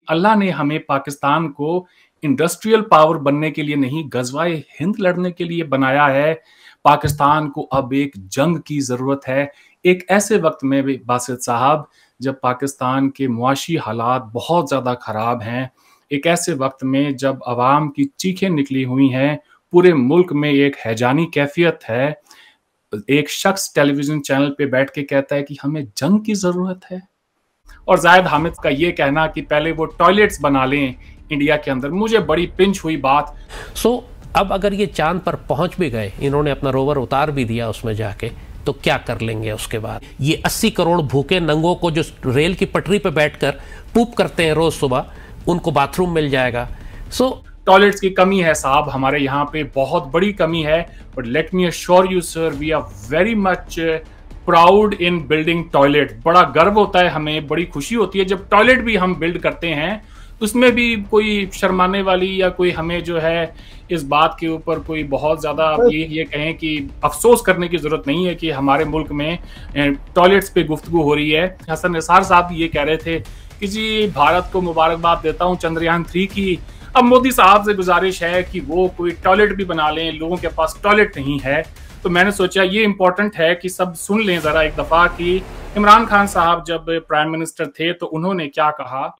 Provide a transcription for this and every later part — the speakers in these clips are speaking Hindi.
अल्लाह ने हमें पाकिस्तान को इंडस्ट्रियल पावर बनने के लिए नहीं, गज़वाए हिंद लड़ने के लिए बनाया है। पाकिस्तान को अब एक जंग की ज़रूरत है। एक ऐसे वक़्त में भी बासित साहब, जब पाकिस्तान के मुआशी हालात बहुत ज़्यादा ख़राब हैं, एक ऐसे वक़्त में जब अवाम की चीखें निकली हुई हैं, पूरे मुल्क में एक हैजानी कैफ़ियत है, एक शख्स टेलीविज़न चैनल पे बैठ के कहता है कि हमें जंग की ज़रूरत है। और ज़ाहिद हामिद का ये कहना कि पहले वो टॉयलेट्स बना लें इंडिया के अंदर, मुझे बड़ी पिंच हुई बात। अब अगर ये चांद पर पहुंच भी गए, इन्होंने अपना रोवर उतार भी दिया उसमें जाके, तो क्या कर लेंगे उसके बाद? ये 80 करोड़ भूखे नंगों को जो रेल की पटरी पे बैठकर पूप करते हैं रोज सुबह, उनको बाथरूम मिल जाएगा। टॉयलेट्स की कमी है साहब, हमारे यहाँ पे बहुत बड़ी कमी है। But let me assure you sir, we are very much proud in building toilet. बड़ा गर्व होता है हमें, बड़ी खुशी होती है जब टॉयलेट भी हम बिल्ड करते हैं। उसमें भी कोई शर्माने वाली या कोई हमें जो है इस बात के ऊपर कोई बहुत ज़्यादा ये कहें कि अफसोस करने की ज़रूरत नहीं है कि हमारे मुल्क में टॉयलेट्स पे गुफ्तगू हो रही है। हसन निसार साहब ये कह रहे थे कि जी भारत को मुबारकबाद देता हूँ चंद्रयान 3 की। अब मोदी साहब से गुजारिश है कि वो कोई टॉयलेट भी बना लें, लोगों के पास टॉयलेट नहीं है। तो मैंने सोचा ये इंपॉर्टेंट है कि सब सुन लें ज़रा एक दफ़ा कि इमरान खान साहब जब प्राइम मिनिस्टर थे तो उन्होंने क्या कहा।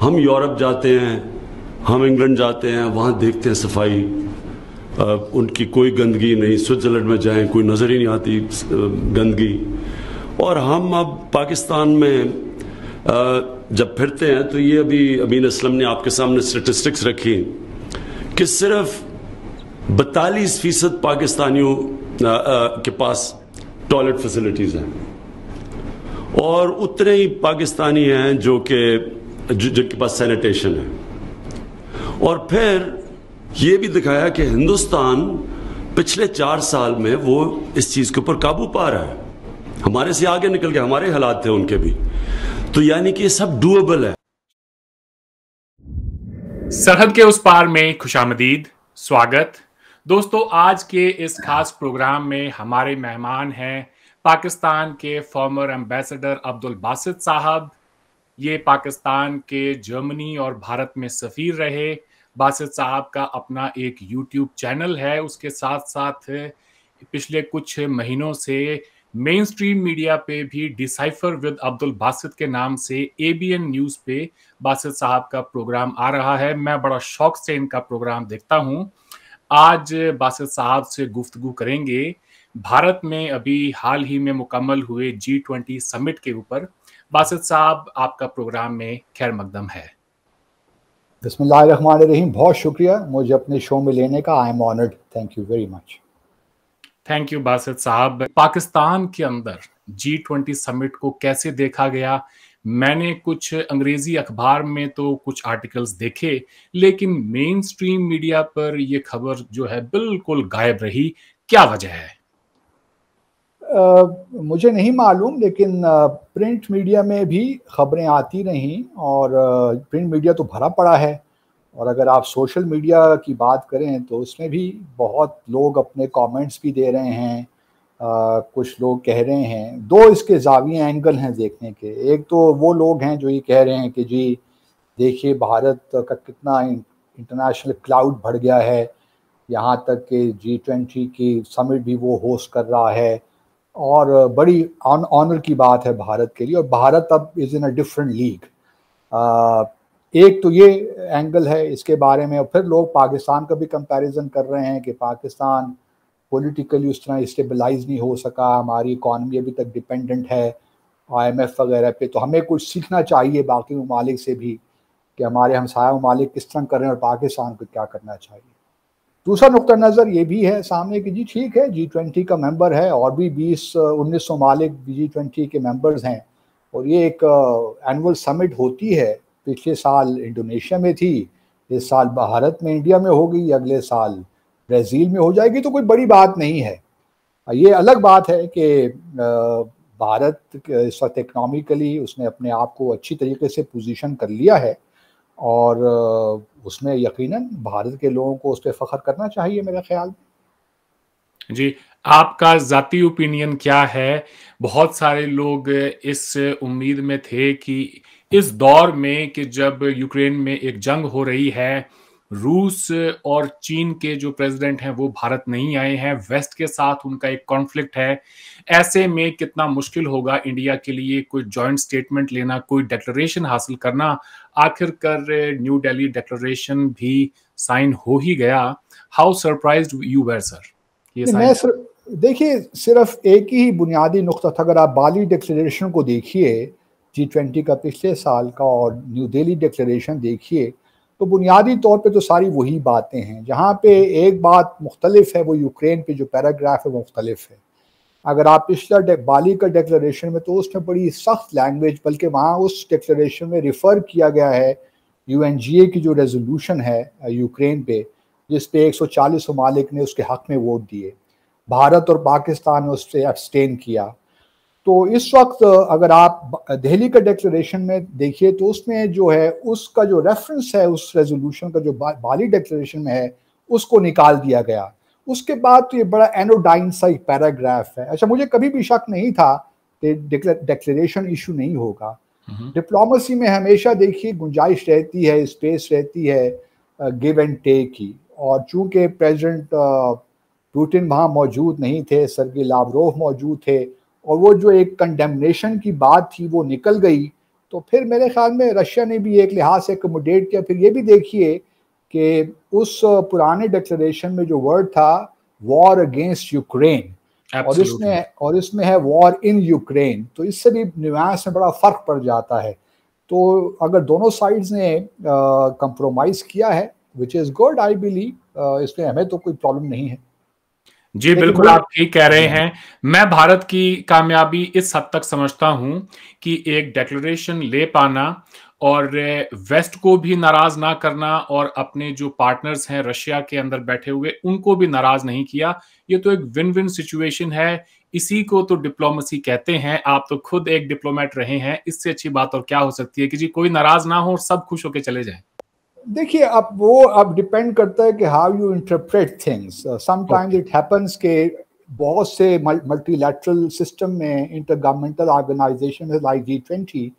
हम यूरोप जाते हैं, हम इंग्लैंड जाते हैं, वहाँ देखते हैं सफाई, उनकी कोई गंदगी नहीं। स्विट्ज़रलैंड में जाएं, कोई नज़र ही नहीं आती गंदगी। और हम अब पाकिस्तान में जब फिरते हैं तो ये अभी अमीन असलम ने आपके सामने स्टेटिस्टिक्स रखी कि सिर्फ 42% पाकिस्तानियों के पास टॉयलेट फैसिलिटीज हैं और उतने ही पाकिस्तानी हैं जिनके पास सैनिटेशन है। और फिर ये भी दिखाया कि हिंदुस्तान पिछले 4 साल में वो इस चीज के ऊपर काबू पा रहा है, हमारे से आगे निकल के। हमारे हालात थे उनके भी, तो यानी कि ये सब डूएबल है। सरहद के उस पार में खुशामदीद, स्वागत। दोस्तों, आज के इस खास प्रोग्राम में हमारे मेहमान हैं पाकिस्तान के फॉर्मर एम्बेसडर अब्दुल बासित साहब। ये पाकिस्तान के जर्मनी और भारत में सफ़ीर रहे। बासित साहब का अपना एक यूट्यूब चैनल है, उसके साथ साथ पिछले कुछ महीनों से मेन स्ट्रीम मीडिया पे भी डिसाइफर विद अब्दुल बासित के नाम से ABN न्यूज़ पे बासित साहब का प्रोग्राम आ रहा है। मैं बड़ा शौक से इनका प्रोग्राम देखता हूँ। आज बासित साहब से गुफ्तगू करेंगे भारत में अभी हाल ही में मुकम्मल हुए G20 समिट के ऊपर। बासित साहब, आपका प्रोग्राम में खैर मकदम है। बिस्मिल्लाहिर्रहमानिर्रहीम। बहुत शुक्रिया मुझे अपने शो में लेने का। I am honoured, thank you very much. Thank you Basit साहब। पाकिस्तान के अंदर G20 समिट को कैसे देखा गया? मैंने कुछ अंग्रेजी अखबार में तो कुछ आर्टिकल्स देखे, लेकिन मेन स्ट्रीम मीडिया पर यह खबर जो है बिल्कुल गायब रही। क्या वजह है? मुझे नहीं मालूम, लेकिन प्रिंट मीडिया में भी खबरें आती रहीं और प्रिंट मीडिया तो भरा पड़ा है। और अगर आप सोशल मीडिया की बात करें तो उसमें भी बहुत लोग अपने कमेंट्स भी दे रहे हैं। कुछ लोग कह रहे हैं, दो इसके ज़ाविये एंगल हैं देखने के। एक तो वो लोग हैं जो ये कह रहे हैं कि जी देखिए भारत का कितना इंटरनेशनल क्लाउड बढ़ गया है, यहाँ तक कि G20 की समिट भी वो होस्ट कर रहा है और बड़ी ऑनर की बात है भारत के लिए, और भारत अब is in a different league. एक तो ये एंगल है इसके बारे में। और फिर लोग पाकिस्तान का भी कंपैरिजन कर रहे हैं कि पाकिस्तान पॉलिटिकली उस तरह स्टेबलाइज नहीं हो सका, हमारी इकॉनमी अभी तक डिपेंडेंट है IMF वगैरह पे, तो हमें कुछ सीखना चाहिए बाकी ममालिक से भी कि हमारे हमसाया ममालिक किस तरह कर रहे हैं और पाकिस्तान को क्या करना चाहिए। दूसरा नुक्ता नज़र ये भी है सामने कि जी ठीक है G20 का मेंबर है और भी 20-19 ममालिक G20 के मेंबर्स हैं, और ये एक एनुअल समिट होती है। पिछले साल इंडोनेशिया में थी, इस साल भारत में इंडिया में होगी, अगले साल ब्राज़ील में हो जाएगी, तो कोई बड़ी बात नहीं है। ये अलग बात है कि भारत इस वक्त इकनॉमिकली उसने अपने आप को अच्छी तरीके से पोजीशन कर लिया है और उसमें यकीनन भारत के लोगों को उस पर फ़ख्र करना चाहिए मेरे ख्याल में। जी, आपका ज़ाती ओपिनियन क्या है? बहुत सारे लोग इस उम्मीद में थे कि इस दौर में कि जब यूक्रेन में एक जंग हो रही है, रूस और चीन के जो प्रेसिडेंट हैं वो भारत नहीं आए हैं, वेस्ट के साथ उनका एक कॉन्फ्लिक्ट है। ऐसे में कितना मुश्किल होगा इंडिया के लिए कोई जॉइंट स्टेटमेंट लेना, कोई डिक्लेरेशन हासिल करना। आखिरकार न्यू दिल्ली डिक्लेरेशन भी साइन हो ही गया। How surprised you were sir? ये मैं देखिए, सिर्फ एक ही बुनियादी नुक्ता था। अगर आप बाली डिक्लेरेशन को देखिए, G20 का पिछले साल का, और न्यू दिल्ली डिक्लेरेशन देखिए, तो बुनियादी तौर पे तो सारी वही बातें हैं। जहाँ पे एक बात मुख्तलिफ है वो यूक्रेन पे जो पैराग्राफ है वो मुख्तलिफ है। अगर आप पिछला बाली का डिक्लेरेशन में, तो उसमें बड़ी सख्त लैंग्वेज, बल्कि वहाँ उस डिक्लेरेशन में रिफ़र किया गया है UNGA की जो रेजोल्यूशन है यूक्रेन पे, जिस पे 140 ममालिक ने उसके हक़ में वोट दिए। भारत और पाकिस्तान ने उससे एब्सटेन किया। तो इस वक्त अगर आप दिल्ली का डिक्लेरेशन में देखिए, तो उसमें जो है उसका जो रेफरेंस है उस रेजोल्यूशन का जो बाली डिक्लेरेशन में है, उसको निकाल दिया गया। उसके बाद तो ये बड़ा एनोडाइन सा एक पैराग्राफ है। अच्छा, मुझे कभी भी शक नहीं था कि डिक्लेरेशन इशू नहीं होगा। डिप्लोमेसी में हमेशा देखिए गुंजाइश रहती है, स्पेस रहती है गिव एंड टेक की। और चूंकि प्रेसिडेंट पुतिन वहाँ मौजूद नहीं थे, सर्गेई लावरोव मौजूद थे, और वो जो एक कंडेमनेशन की बात थी वो निकल गई, तो फिर मेरे ख्याल में रशिया ने भी एक लिहाज से अकोमोडेट किया। फिर ये भी देखिए कि उस पुराने डिक्लेरेशन में जो वर्ड था वॉर अगेंस्ट यूक्रेन, और इसमें है वॉर इन यूक्रेन, तो इससे भी न्यूआंस में बड़ा फर्क पड़ जाता है। तो अगर दोनों साइड्स ने कंप्रोमाइज किया है, which is good, I believe, इसमें हमें तो कोई प्रॉब्लम नहीं है। जी बिल्कुल, आप ठीक कह रहे हैं। मैं भारत की कामयाबी इस हद तक समझता हूं कि एक डिक्लेरेशन ले पाना और वेस्ट को भी नाराज ना करना, और अपने जो पार्टनर्स हैं रशिया के अंदर बैठे हुए उनको भी नाराज नहीं किया, ये तो एक विन विन सिचुएशन है। इसी को तो डिप्लोमेसी कहते हैं। आप तो खुद एक डिप्लोमेट रहे हैं, इससे अच्छी बात और क्या हो सकती है कि जी कोई नाराज ना हो और सब खुश होकर चले जाएं। देखिए, अब डिपेंड करता है कि how you interpret things. Sometimes it happens के बहुत से मल्टीलैटरल सिस्टम में, इंटरगवर्नमेंटल ऑर्गेनाइजेशन लाइक G20,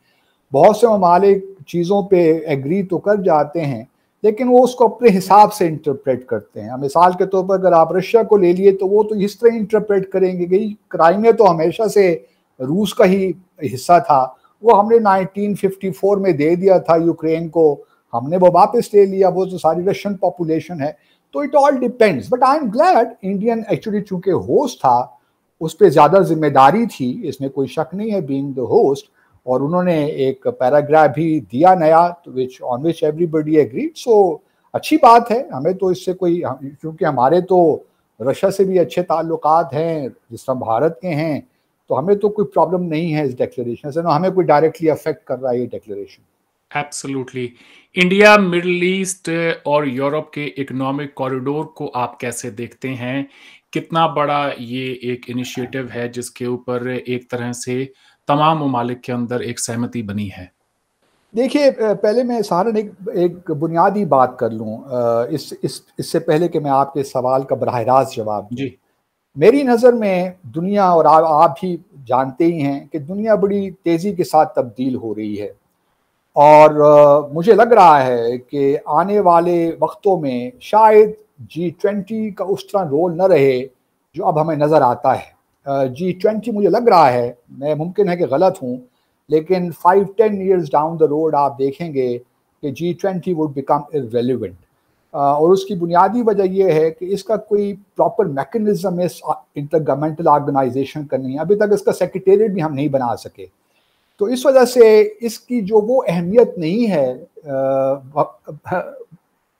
बहुत से ममालिक चीज़ों पे एग्री तो कर जाते हैं, लेकिन वो उसको अपने हिसाब से इंटरप्रेट करते हैं। मिसाल के तौर पर अगर आप रशिया को ले लिए, तो वो तो इस तरह इंटरप्रेट करेंगे कि क्राइमिया तो हमेशा से रूस का ही हिस्सा था, वो हमने 1954 में दे दिया था यूक्रेन को, हमने वो वापस ले लिया, वो तो सारी रशियन पॉपुलेशन है। तो it all depends, but I am glad Indian actually चूंकि होस्ट था, उस पर ज़्यादा जिम्मेदारी थी, इसमें कोई शक नहीं है, बीइंग द होस्ट। और उन्होंने एक पैराग्राफ भी दिया नया, which on which everybody agreed. सो अच्छी बात है, हमें तो इससे कोई, क्योंकि हमारे तो रशिया से भी अच्छे ताल्लुकात हैं जिस तरह भारत के हैं, तो हमें तो कोई प्रॉब्लम नहीं है इस डिक्लेरेशन से, ना हमें कोई डायरेक्टली अफेक्ट कर रहा है ये declaration. Absolutely. India, middle east और यूरोप के इकोनॉमिक कॉरिडोर को आप कैसे देखते हैं? कितना बड़ा ये एक इनिशिएटिव है जिसके ऊपर एक तरह से तमाम ममालिक के अंदर एक सहमति बनी है? देखिए, पहले मैं सहारन एक बुनियादी बात कर लूँ इससे पहले कि मैं आपके सवाल का बराह रास्त जवाब दूँ। मेरी नज़र में दुनिया, और आप भी जानते ही हैं कि दुनिया बड़ी तेज़ी के साथ तब्दील हो रही है, और मुझे लग रहा है कि आने वाले वक्तों में शायद G20 का उस तरह रोल न रहे जो अब हमें नज़र आता है। G20 मुझे लग रहा है, मैं मुमकिन है कि गलत हूँ, लेकिन 5-10 ईयर्स डाउन द रोड आप देखेंगे कि G20 वुड बिकम इररेलेवेंट। और उसकी बुनियादी वजह यह है कि इसका कोई प्रॉपर मैकेनिज्म इस इंटरगवर्नमेंटल ऑर्गेनाइजेशन का नहीं है। अभी तक इसका सेक्रेटेरिएट भी हम नहीं बना सके, तो इस वजह से इसकी जो वो अहमियत नहीं है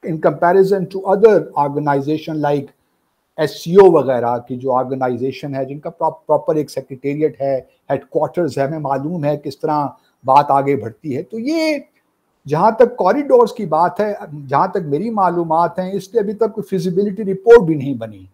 in comparison to other organization like SCO वगैरह की जो ऑर्गेनाइजेशन है, जिनका प्रॉपर एक सेक्रेटेरिएट है, हेडक्वार्टर्स है, हमें मालूम है किस तरह बात आगे बढ़ती है। तो ये जहाँ तक कॉरिडोर्स की बात है, जहाँ तक मेरी मालूमात हैं, इसलिए अभी तक कोई फिजिबिलिटी रिपोर्ट भी नहीं बनी।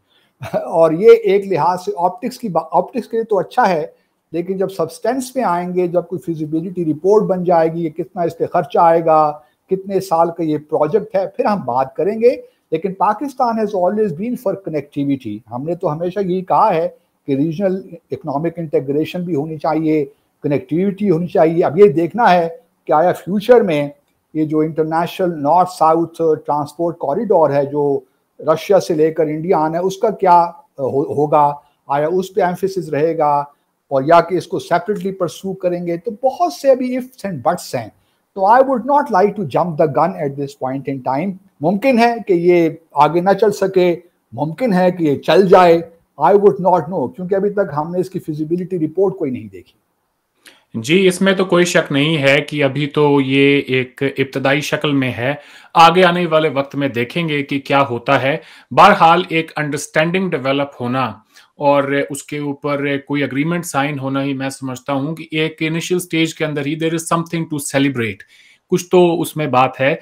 और ये एक लिहाज से ऑप्टिक्स के लिए तो अच्छा है, लेकिन जब सब्सटेंस में आएंगे, जब कोई फिजिबिलिटी रिपोर्ट बन जाएगी, कितना इस पर खर्चा आएगा, कितने साल का ये प्रोजेक्ट है, फिर हम बात करेंगे। लेकिन Pakistan has always been for connectivity. हमने तो हमेशा यही कहा है कि रीजनल इकोनॉमिक इंटीग्रेशन भी होनी चाहिए, कनेक्टिविटी होनी चाहिए। अब ये देखना है कि आया फ्यूचर में ये जो international north south transport corridor है जो रशिया से लेकर इंडिया आना है उसका क्या होगा, आया उस पर एम्फेसिस रहेगा और या कि इसको सेपरेटली परस्यू करेंगे। तो बहुत से अभी इफ्स एंड बट्स हैं। तो I would not like to jump the gun at this point in time. मुमकिन है कि ये आगे ना चल सके, मुमकिन है कि ये चल जाए, आई वुड नॉट नो, क्योंकि अभी तक हमने इसकी फिजिबिलिटी रिपोर्ट कोई नहीं देखी। जी, इसमें तो कोई शक नहीं है कि अभी तो ये एक इब्तदाई शक्ल में है। आगे आने वाले वक्त में देखेंगे कि क्या होता है। बहरहाल एक अंडरस्टैंडिंग डेवलप होना और उसके ऊपर कोई एग्रीमेंट साइन होना ही मैं समझता हूं कि एक इनिशियल स्टेज के अंदर ही there is something to celebrate, कुछ तो उसमें बात है।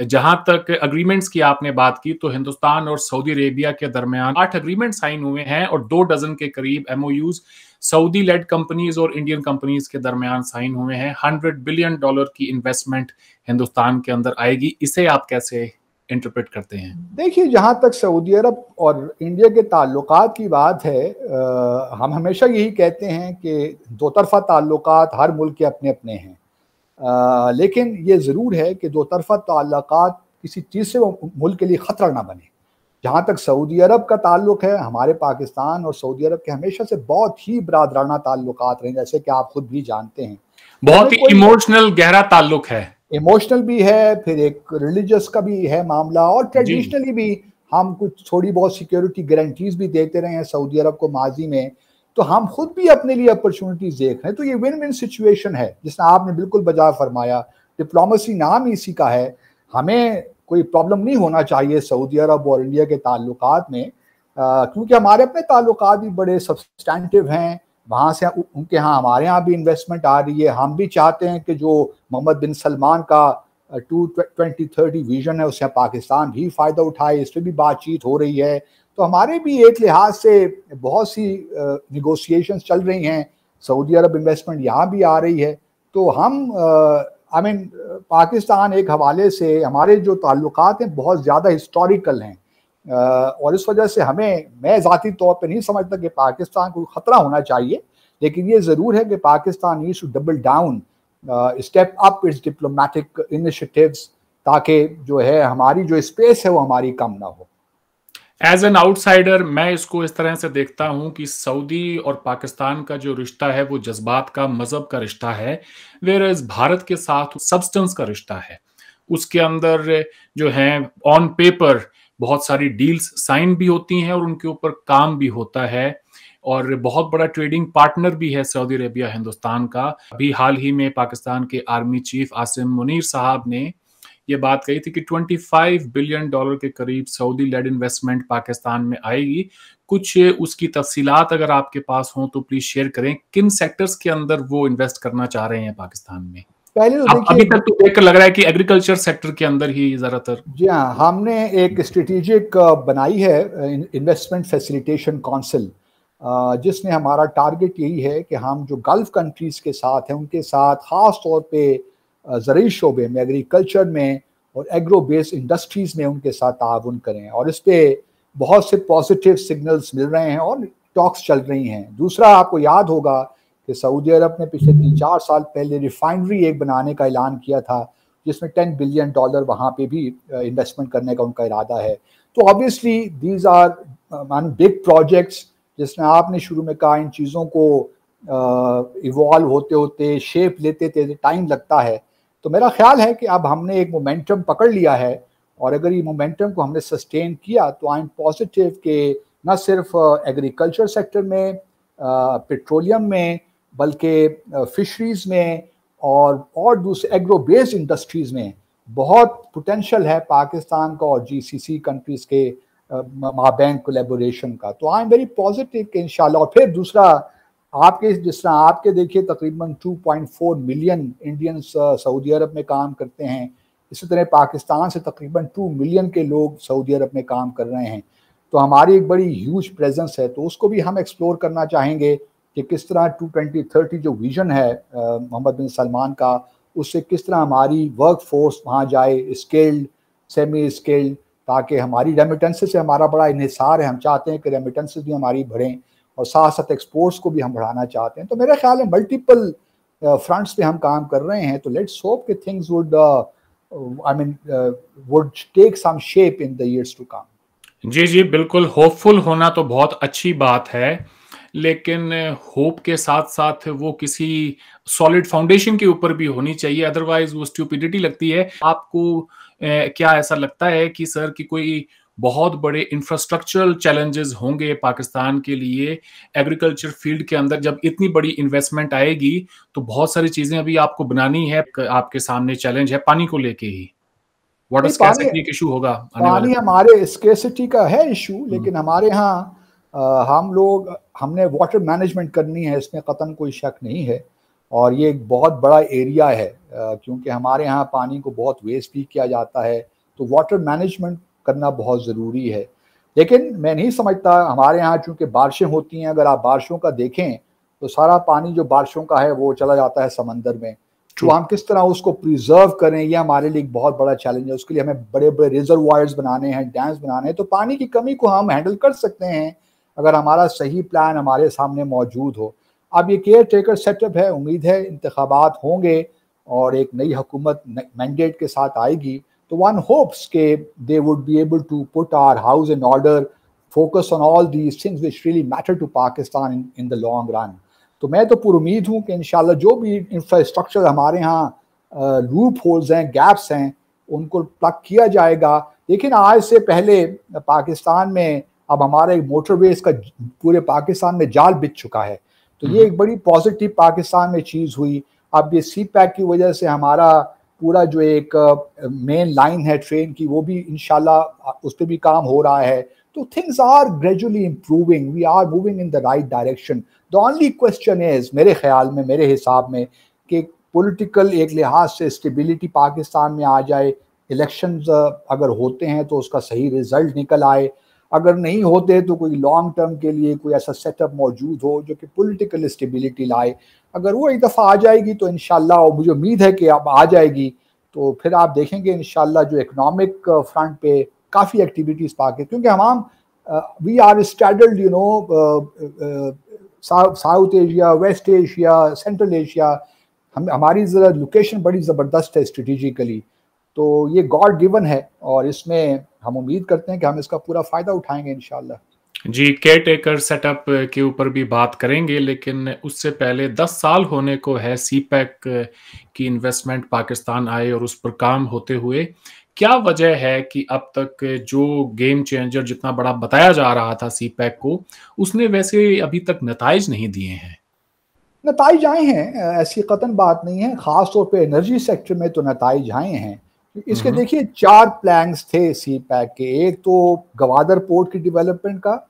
जहां तक एग्रीमेंट्स की आपने बात की तो हिंदुस्तान और सऊदी अरेबिया के दरमियान 8 एग्रीमेंट साइन हुए हैं और 2 डजन के करीब एमओयूज सऊदी लेड कंपनीज और इंडियन कंपनीज के दरमियान साइन हुए हैं। $100 बिलियन की इन्वेस्टमेंट हिंदुस्तान के अंदर आएगी। इसे आप कैसे इंटरप्रेट करते हैं? देखिए, जहाँ तक सऊदी अरब और इंडिया के ताल्लुकात की बात है, हम हमेशा यही कहते हैं कि दो तरफा ताल्लुकात हर मुल्क के अपने अपने हैं। लेकिन ये ज़रूर है कि दो तरफा ताल्लुकात किसी तीसरे मुल्क के लिए ख़तरा ना बने। जहाँ तक सऊदी अरब का ताल्लुक है, हमारे पाकिस्तान और सऊदी अरब के हमेशा से बहुत ही बरादराना ताल्लुकात रहे, जैसे कि आप खुद भी जानते हैं। बहुत ही इमोशनल गहरा ताल्लुक है। इमोशनल भी है, फिर एक रिलीजियस का भी है मामला, और ट्रेडिशनली भी हम कुछ थोड़ी बहुत सिक्योरिटी गारंटीज भी देते रहे हैं सऊदी अरब को माजी में। तो हम खुद भी अपने लिए अपॉर्चुनिटीज देख रहे हैं। तो ये विन विन सिचुएशन है, जिसने आपने बिल्कुल बजा फरमाया। डिप्लोमेसी नाम ही इसी का है। हमें कोई प्रॉब्लम नहीं होना चाहिए सऊदी अरब और इंडिया के ताल्लुकात में, क्योंकि हमारे अपने ताल्लुकात भी बड़े सब्सटैंटिव हैं। वहाँ से उनके यहाँ हमारे यहाँ भी इन्वेस्टमेंट आ रही है। हम भी चाहते हैं कि जो मोहम्मद बिन सलमान का 2030 विजन है उससे पाकिस्तान भी फ़ायदा उठाए, इस पर भी बातचीत हो रही है। तो हमारे भी एक लिहाज से बहुत सी निगोशिएशंस चल रही हैं। सऊदी अरब इन्वेस्टमेंट यहाँ भी आ रही है। तो हम पाकिस्तान एक हवाले से हमारे जो ताल्लुकात हैं बहुत ज़्यादा हिस्टोरिकल हैं, और इस वजह से मैं ज़ाती तौर पे नहीं समझता कि पाकिस्तान को खतरा होना चाहिए। लेकिन ये ज़रूर है कि Pakistan needs to double down, step up its diplomatic initiatives, ताकि जो है हमारी जो स्पेस है वो हमारी कम ना हो। एज एन आउटसाइडर मैं इसको इस तरह से देखता हूं कि सऊदी और पाकिस्तान का जो रिश्ता है वो जज्बात का, मजहब का रिश्ता है, वेयरएज भारत के साथ सब्सटेंस का रिश्ता है। उसके अंदर जो है ऑन पेपर बहुत सारी डील्स साइन भी होती हैं और उनके ऊपर काम भी होता है, और बहुत बड़ा ट्रेडिंग पार्टनर भी है सऊदी अरेबिया हिंदुस्तान का। अभी हाल ही में पाकिस्तान के आर्मी चीफ आसिम मुनीर साहब ने ये बात कही थी कि $25 बिलियन के करीब सऊदी लेड इन्वेस्टमेंट पाकिस्तान में आएगी। कुछ उसकी तफसीलात अगर आपके पास हो तो प्लीज शेयर करें, किन सेक्टर्स के अंदर वो इन्वेस्ट करना चाह रहे हैं पाकिस्तान में? पहले तो अभी तक तो देखकर लग रहा है कि एग्रीकल्चर सेक्टर के अंदर ही ज्यादातर। जी हाँ, हमने एक स्ट्रेटेजिक बनाई है इन्वेस्टमेंट फैसिलिटेशन काउंसिल, जिसने हमारा टारगेट यही है कि हम जो गल्फ कंट्रीज के साथ हैं उनके साथ ख़ास तौर पे ज़रूरी शोबे में, एग्रीकल्चर में और एग्रो बेस्ड इंडस्ट्रीज़ में उनके साथ ताउन करें। और इस पर बहुत से पॉजिटिव सिग्नल्स मिल रहे हैं और टॉक्स चल रही हैं। दूसरा, आपको याद होगा कि सऊदी अरब ने पिछले 3-4 साल पहले रिफाइनरी एक बनाने का ऐलान किया था, जिसमें $10 बिलियन वहाँ पे भी इन्वेस्टमेंट करने का उनका इरादा है। तो obviously these are big projects, जिसमें आपने शुरू में कहा इन चीज़ों को इवॉल्व होते होते, शेप लेते थे टाइम लगता है। तो मेरा ख्याल है कि अब हमने एक मोमेंटम पकड़ लिया है, और अगर ये मोमेंटम को हमने सस्टेन किया तो आई एम पॉजिटिव कि न सिर्फ एग्रीकल्चर सेक्टर में, पेट्रोलियम में, बल्कि फिशरीज में और दूसरे एग्रो बेस्ड इंडस्ट्रीज़ में बहुत पोटेंशियल है पाकिस्तान का और GCC कंट्रीज़ के माबैन कोलैबोरेशन का। तो आई एम वेरी पॉजिटिव कि इंशाल्लाह। और फिर दूसरा, आपके जिस तरह आपके देखिए तकरीबन 2.4 मिलियन इंडियंस सऊदी अरब में काम करते हैं, इसी तरह पाकिस्तान से तकरीबन 2 मिलियन के लोग सऊदी अरब में काम कर रहे हैं। तो हमारी एक बड़ी ह्यूज प्रेजेंस है। तो उसको भी हम एक्सप्लोर करना चाहेंगे कि किस तरह 2030 जो विजन है मोहम्मद बिन सलमान का, उससे किस तरह हमारी वर्क फोर्स वहाँ जाए, स्किल्ड, सेमी स्किल्ड, ताकि हमारी रेमिटेंसेस से हमारा बड़ा इन्हिसार है। हम चाहते हैं कि रेमिटेंसेस भी हमारी बढ़ें और साथ साथ एक्सपोर्ट्स को भी हम बढ़ाना चाहते हैं। तो मेरा ख्याल है मल्टीपल फ्रंट्स पे हम काम कर रहे हैं, तो लेट्स होप कि things would would take some shape in the years to come. जी जी, बिल्कुल होपफुल होना तो बहुत अच्छी बात है, लेकिन होप के साथ साथ वो किसी सॉलिड फाउंडेशन के ऊपर भी होनी चाहिए, अदरवाइज वो स्टूपिडिटी लगती है। आपको क्या ऐसा लगता है कि सर कि कोई बहुत बड़े इंफ्रास्ट्रक्चरल चैलेंजेस होंगे पाकिस्तान के लिए एग्रीकल्चर फील्ड के अंदर? जब इतनी बड़ी इन्वेस्टमेंट आएगी तो बहुत सारी चीजें अभी आपको बनानी है, आपके सामने चैलेंज है पानी को लेके ही। वाटर नहीं, पानी स्कैर्सिटी एक इशू होगा आने वाले पानी समय। हमारे स्केसिटी का है इशू, लेकिन हमारे यहाँ हमने वाटर मैनेजमेंट करनी है, इसमें कतन कोई शक नहीं है। और ये एक बहुत बड़ा एरिया है, क्योंकि हमारे यहाँ पानी को बहुत वेस्ट भी किया जाता है, तो वाटर मैनेजमेंट करना बहुत ज़रूरी है। लेकिन मैं नहीं समझता, हमारे यहाँ चूँकि बारिशें होती हैं, अगर आप बारिशों का देखें तो सारा पानी जो बारिशों का है वो चला जाता है समंदर में। तो हम किस तरह उसको प्रिजर्व करें, ये हमारे लिए एक बहुत बड़ा चैलेंज है। उसके लिए हमें बड़े बड़े रिजर्वायर्स बनाने हैं, डैम्स बनाने हैं। तो पानी की कमी को हम हैंडल कर सकते हैं अगर हमारा सही प्लान हमारे सामने मौजूद हो। अब ये केयर टेकर सेटअप है, उम्मीद है इंतखाबात होंगे और एक नई हुकूमत मैंडेट के साथ आएगी, तो वन होप्स के they would be able to put our house in order, focus on all these things which really matter to Pakistan in the long run. तो मैं तो पुरुमीद हूँ कि इंशाल्लाह जो भी इंफ्रास्ट्रक्चर हमारे यहाँ लूप होल्स हैं, गैप्स हैं, उनको प्लग किया जाएगा। लेकिन आज से पहले पाकिस्तान में अब हमारे मोटरवेज का पूरे पाकिस्तान में जाल बिछ चुका है, तो ये एक बड़ी पॉजिटिव पाकिस्तान में चीज़ हुई। अब ये सी पैक की वजह से हमारा पूरा जो एक मेन लाइन है ट्रेन की, वो भी इंशाल्लाह उस पर भी काम हो रहा है। तो things are gradually improving, we are moving in the right direction. The only question is, मेरे ख्याल में, मेरे हिसाब में, कि पॉलिटिकल एक लिहाज से स्टेबिलिटी पाकिस्तान में आ जाए। इलेक्शंस अगर होते हैं तो उसका सही रिजल्ट निकल आए, अगर नहीं होते तो कोई लॉन्ग टर्म के लिए कोई ऐसा सेटअप मौजूद हो जो कि पॉलिटिकल स्टेबिलिटी लाए। अगर वो एक दफ़ा आ जाएगी तो इंशाल्लाह, और मुझे उम्मीद है कि अब आ जाएगी, तो फिर आप देखेंगे इंशाल्लाह जो इकोनॉमिक फ्रंट पे काफ़ी एक्टिविटीज़ पाके, क्योंकि हम we are straddled, you know, South Asia, West Asia, Central Asia, हमारी ज़रा लोकेशन बड़ी ज़बरदस्त है स्ट्रेटिजिकली। तो ये गॉड गिवन है और इसमें हम उम्मीद करते हैं कि हम इसका पूरा फ़ायदा उठाएंगे इंशाल्लाह। जी, केयर टेकर सेटअप के ऊपर भी बात करेंगे, लेकिन उससे पहले 10 साल होने को है सी पैक की इन्वेस्टमेंट पाकिस्तान आए और उस पर काम होते हुए। क्या वजह है कि अब तक जो गेम चेंजर जितना बड़ा बताया जा रहा था सी पैक को, उसने वैसे अभी तक नताइज नहीं दिए हैं? नताइज आए हैं, ऐसी कतन बात नहीं है। ख़ास तौर पे एनर्जी सेक्टर में तो नताइज आए हैं। इसके देखिए 4 प्लान्स थे सी पैक के। एक तो गवादर पोर्ट की डेवलपमेंट का,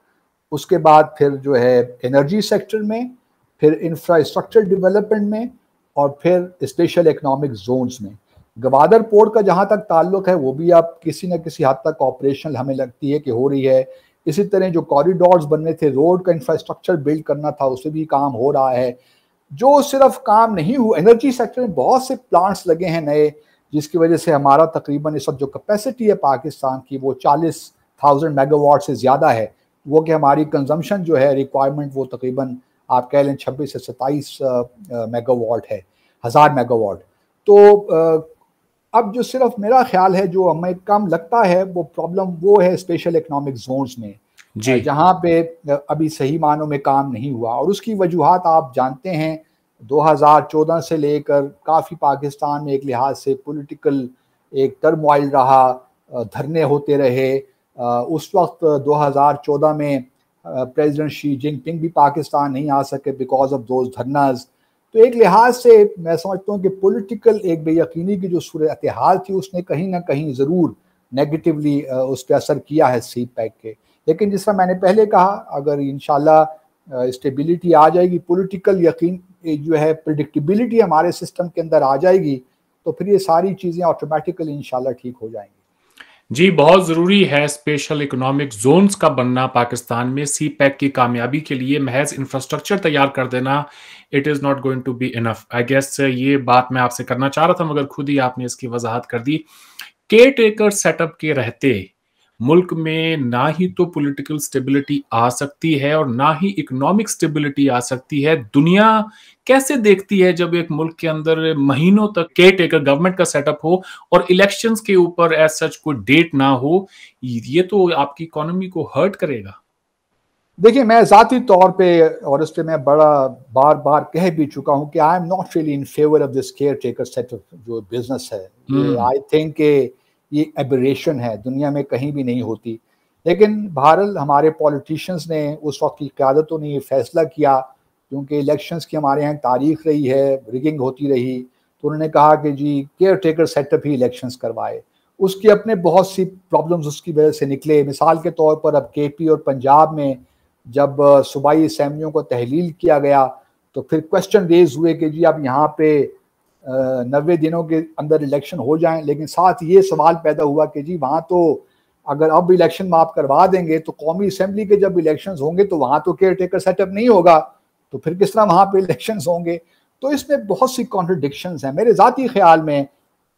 उसके बाद फिर जो है एनर्जी सेक्टर में, फिर इंफ्रास्ट्रक्चर डेवलपमेंट में, और फिर स्पेशल इकोनॉमिक जोन्स में। गवादर पोर्ट का जहाँ तक ताल्लुक है वो भी अब किसी न किसी हद तक ऑपरेशनल हमें लगती है कि हो रही है। इसी तरह जो कॉरिडोर्स बनने थे, रोड का इंफ्रास्ट्रक्चर बिल्ड करना था, उसे भी काम हो रहा है। जो सिर्फ काम नहीं हुआ, एनर्जी सेक्टर में बहुत से प्लांट्स लगे हैं नए, जिसकी वजह से हमारा तकरीबन इस वक्त जो कैपेसिटी है पाकिस्तान की वो 40,000 मेगावाट से ज़्यादा है। वो कि हमारी कंजम्पशन जो है, रिक्वायरमेंट, वो तकरीबन आप कह लें 26 से 27 मेगावाट है, 1000 मेगावाट। तो अब जो सिर्फ मेरा ख्याल है जो हमें कम लगता है वो प्रॉब्लम वो है स्पेशल इकोनॉमिक जोन्स में, जहाँ पे अभी सही मानों में काम नहीं हुआ। और उसकी वजूहात आप जानते हैं, 2014 से लेकर काफ़ी पाकिस्तान में एक लिहाज से पॉलिटिकल एक टर्मोइल रहा, धरने होते रहे। उस वक्त 2014 में प्रेसिडेंट शी जिनपिंग भी पाकिस्तान नहीं आ सके बिकॉज ऑफ दोज धरनाज। तो एक लिहाज से मैं समझता हूँ कि पॉलिटिकल एक बेयकीनी की जो सूरत हाल थी उसने कहीं ना कहीं ज़रूर नेगेटिवली उस पर असर किया है सी पैक के। लेकिन जिस तरह मैंने पहले कहा, अगर इंशाल्लाह स्टेबिलिटी आ जाएगी, पॉलिटिकल यकीन जो है, प्रेडिक्टेबिलिटी हमारे सिस्टम के अंदर आ जाएगी, तो फिर ये सारी चीज़ें ऑटोमेटिकली इंशाल्लाह ठीक हो जाएंगी। जी, बहुत ज़रूरी है स्पेशल इकोनॉमिक जोन्स का बनना पाकिस्तान में। सी पैक की कामयाबी के लिए महज इंफ्रास्ट्रक्चर तैयार कर देना, it is not going to be enough. I guess ये बात मैं आपसे करना चाह रहा था, मगर खुद ही आपने इसकी वजाहत कर दी। केयर टेकर सेटअप के रहते मुल्क में ना ही तो पॉलिटिकल स्टेबिलिटी आ सकती है और ना ही इकोनॉमिक स्टेबिलिटी आ सकती है। दुनिया कैसे देखती है जब एक मुल्क के अंदर महीनों तक केयर टेकर गवर्नमेंट का सेटअप हो और इलेक्शंस के ऊपर एज सच कोई डेट ना हो? ये तो आपकी इकोनॉमी को हर्ट करेगा। देखिए, मैं ज़ाती तौर पे, और इस पे मैं बड़ा बार बार कह भी चुका हूँ कि I am not really in favour of this care taker setup जो बिजनेस है। ये आई थिंक ये एबरेशन है, दुनिया में कहीं भी नहीं होती। लेकिन बहरहाल हमारे पॉलिटिशियंस ने उस वक्त की क़यादतों ने ये फैसला किया, क्योंकि इलेक्शंस की हमारे यहाँ तारीख रही है, रिगिंग होती रही, तो उन्होंने कहा कि जी केयर टेकर सेटअप ही इलेक्शंस करवाए। उसके अपने बहुत सी प्रॉब्लम्स उसकी वजह से निकले। मिसाल के तौर पर अब केपी और पंजाब में जब सूबाई असेंबलियों को तहलील किया गया तो फिर क्वेश्चन रेज हुए कि जी अब यहाँ पे 90 दिनों के अंदर इलेक्शन हो जाएं, लेकिन साथ ये सवाल पैदा हुआ कि जी वहाँ तो अगर अब इलेक्शन आप करवा देंगे तो कौमी असेंबली के जब इलेक्शन होंगे तो वहाँ तो केयर टेकर सेटअप नहीं होगा, तो फिर किस तरह वहाँ पे इलेक्शन होंगे। तो इसमें बहुत सी कॉन्ट्रडिक्शंस हैं। मेरे ज़ाती ख्याल में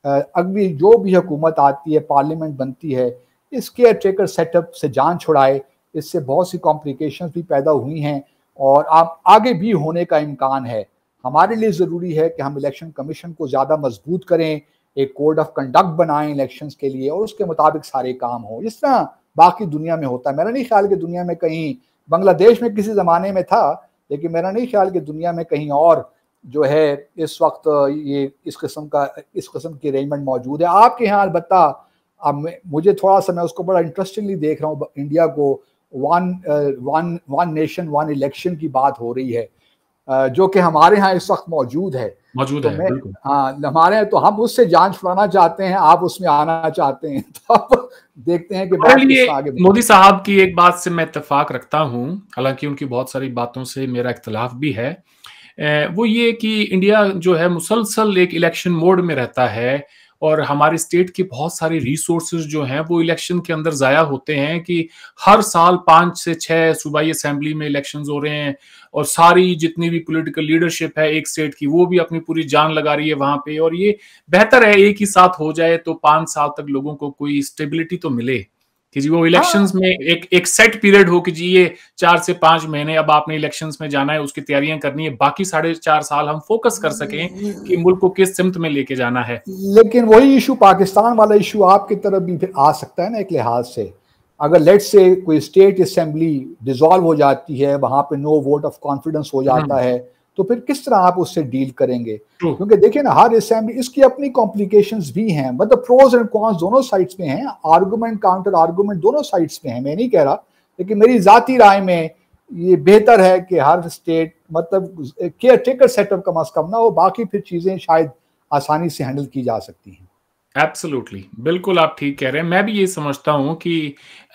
अगली जो भी हुकूमत आती है, पार्लियामेंट बनती है, इस केयर टेकर सेटअप से जान छुड़ाए। इससे बहुत सी कॉम्प्लिकेशंस भी पैदा हुई हैं और आप आगे भी होने का इम्कान है। हमारे लिए ज़रूरी है कि हम इलेक्शन कमीशन को ज़्यादा मजबूत करें, एक कोड ऑफ कंडक्ट बनाएं इलेक्शंस के लिए और उसके मुताबिक सारे काम हों, जिस तरह बाकी दुनिया में होता है। मेरा नहीं ख्याल कि दुनिया में कहीं, बांग्लादेश में किसी ज़माने में था, लेकिन मेरा नहीं ख्याल कि दुनिया में कहीं और जो है इस वक्त ये इस किस्म की अरेंजमेंट मौजूद है। आपके यहाँ अलबत्ता अब मुझे थोड़ा सा, मैं उसको बड़ा इंटरेस्टिंगली देख रहा हूँ, इंडिया को वन नेशन वन इलेक्शन की बात हो रही है, जो कि हमारे यहाँ इस वक्त मौजूद है। तो मैं, हाँ, हमारे यहाँ तो हम उससे जान छुड़ाना चाहते हैं, आप उसमें आना चाहते हैं, तो अब देखते हैं कि बात किस आगे। मोदी साहब की एक बात से मैं इत्तेफाक रखता हूँ, हालांकि उनकी बहुत सारी बातों से मेरा इख्तलाफ भी है। वो ये कि इंडिया जो है मुसलसल एक इलेक्शन मोड में रहता है और हमारे स्टेट की बहुत सारी रिसोर्सेज जो हैं वो इलेक्शन के अंदर ज़ाया होते हैं कि हर साल 5 से 6 सूबाई असेंबली में इलेक्शंस हो रहे हैं और सारी जितनी भी पॉलिटिकल लीडरशिप है एक स्टेट की वो भी अपनी पूरी जान लगा रही है वहां पे। और ये बेहतर है एक ही साथ हो जाए तो 5 साल तक लोगों को कोई स्टेबिलिटी तो मिले कि जी वो इलेक्शंस में एक सेट पीरियड हो कि जी ये 4 से 5 महीने अब आपने इलेक्शंस में जाना है, उसकी तैयारियां करनी है, बाकी 4.5 साल हम फोकस कर सकें कि मुल्क को किस सिमत में लेके जाना है। लेकिन वही इशू, पाकिस्तान वाला इशू आपकी तरफ भी फिर आ सकता है ना एक लिहाज से। अगर लेट्स से कोई स्टेट असेंबली डिसॉल्व हो जाती है, वहां पे नो वोट ऑफ कॉन्फिडेंस हो जाता है, तो फिर किस तरह आप उससे डील करेंगे? क्योंकि देखिए ना, हर असेंबली, इसकी अपनी कॉम्प्लिकेशंस भी हैं, मतलब प्रोज एंड कॉन्स दोनों साइड्स में हैं, आर्गुमेंट काउंटर आर्गुमेंट दोनों साइड्स में हैं, मैं नहीं कह रहा। लेकिन मेरी जाती राय में ये बेहतर है कि हर स्टेट मतलब केयर टेकर सेटअप कम अज कम ना हो, बाकी फिर चीजें शायद आसानी से हैंडल की जा सकती हैं। एब्सोल्युटली, बिल्कुल आप ठीक कह रहे हैं। मैं भी ये समझता हूँ कि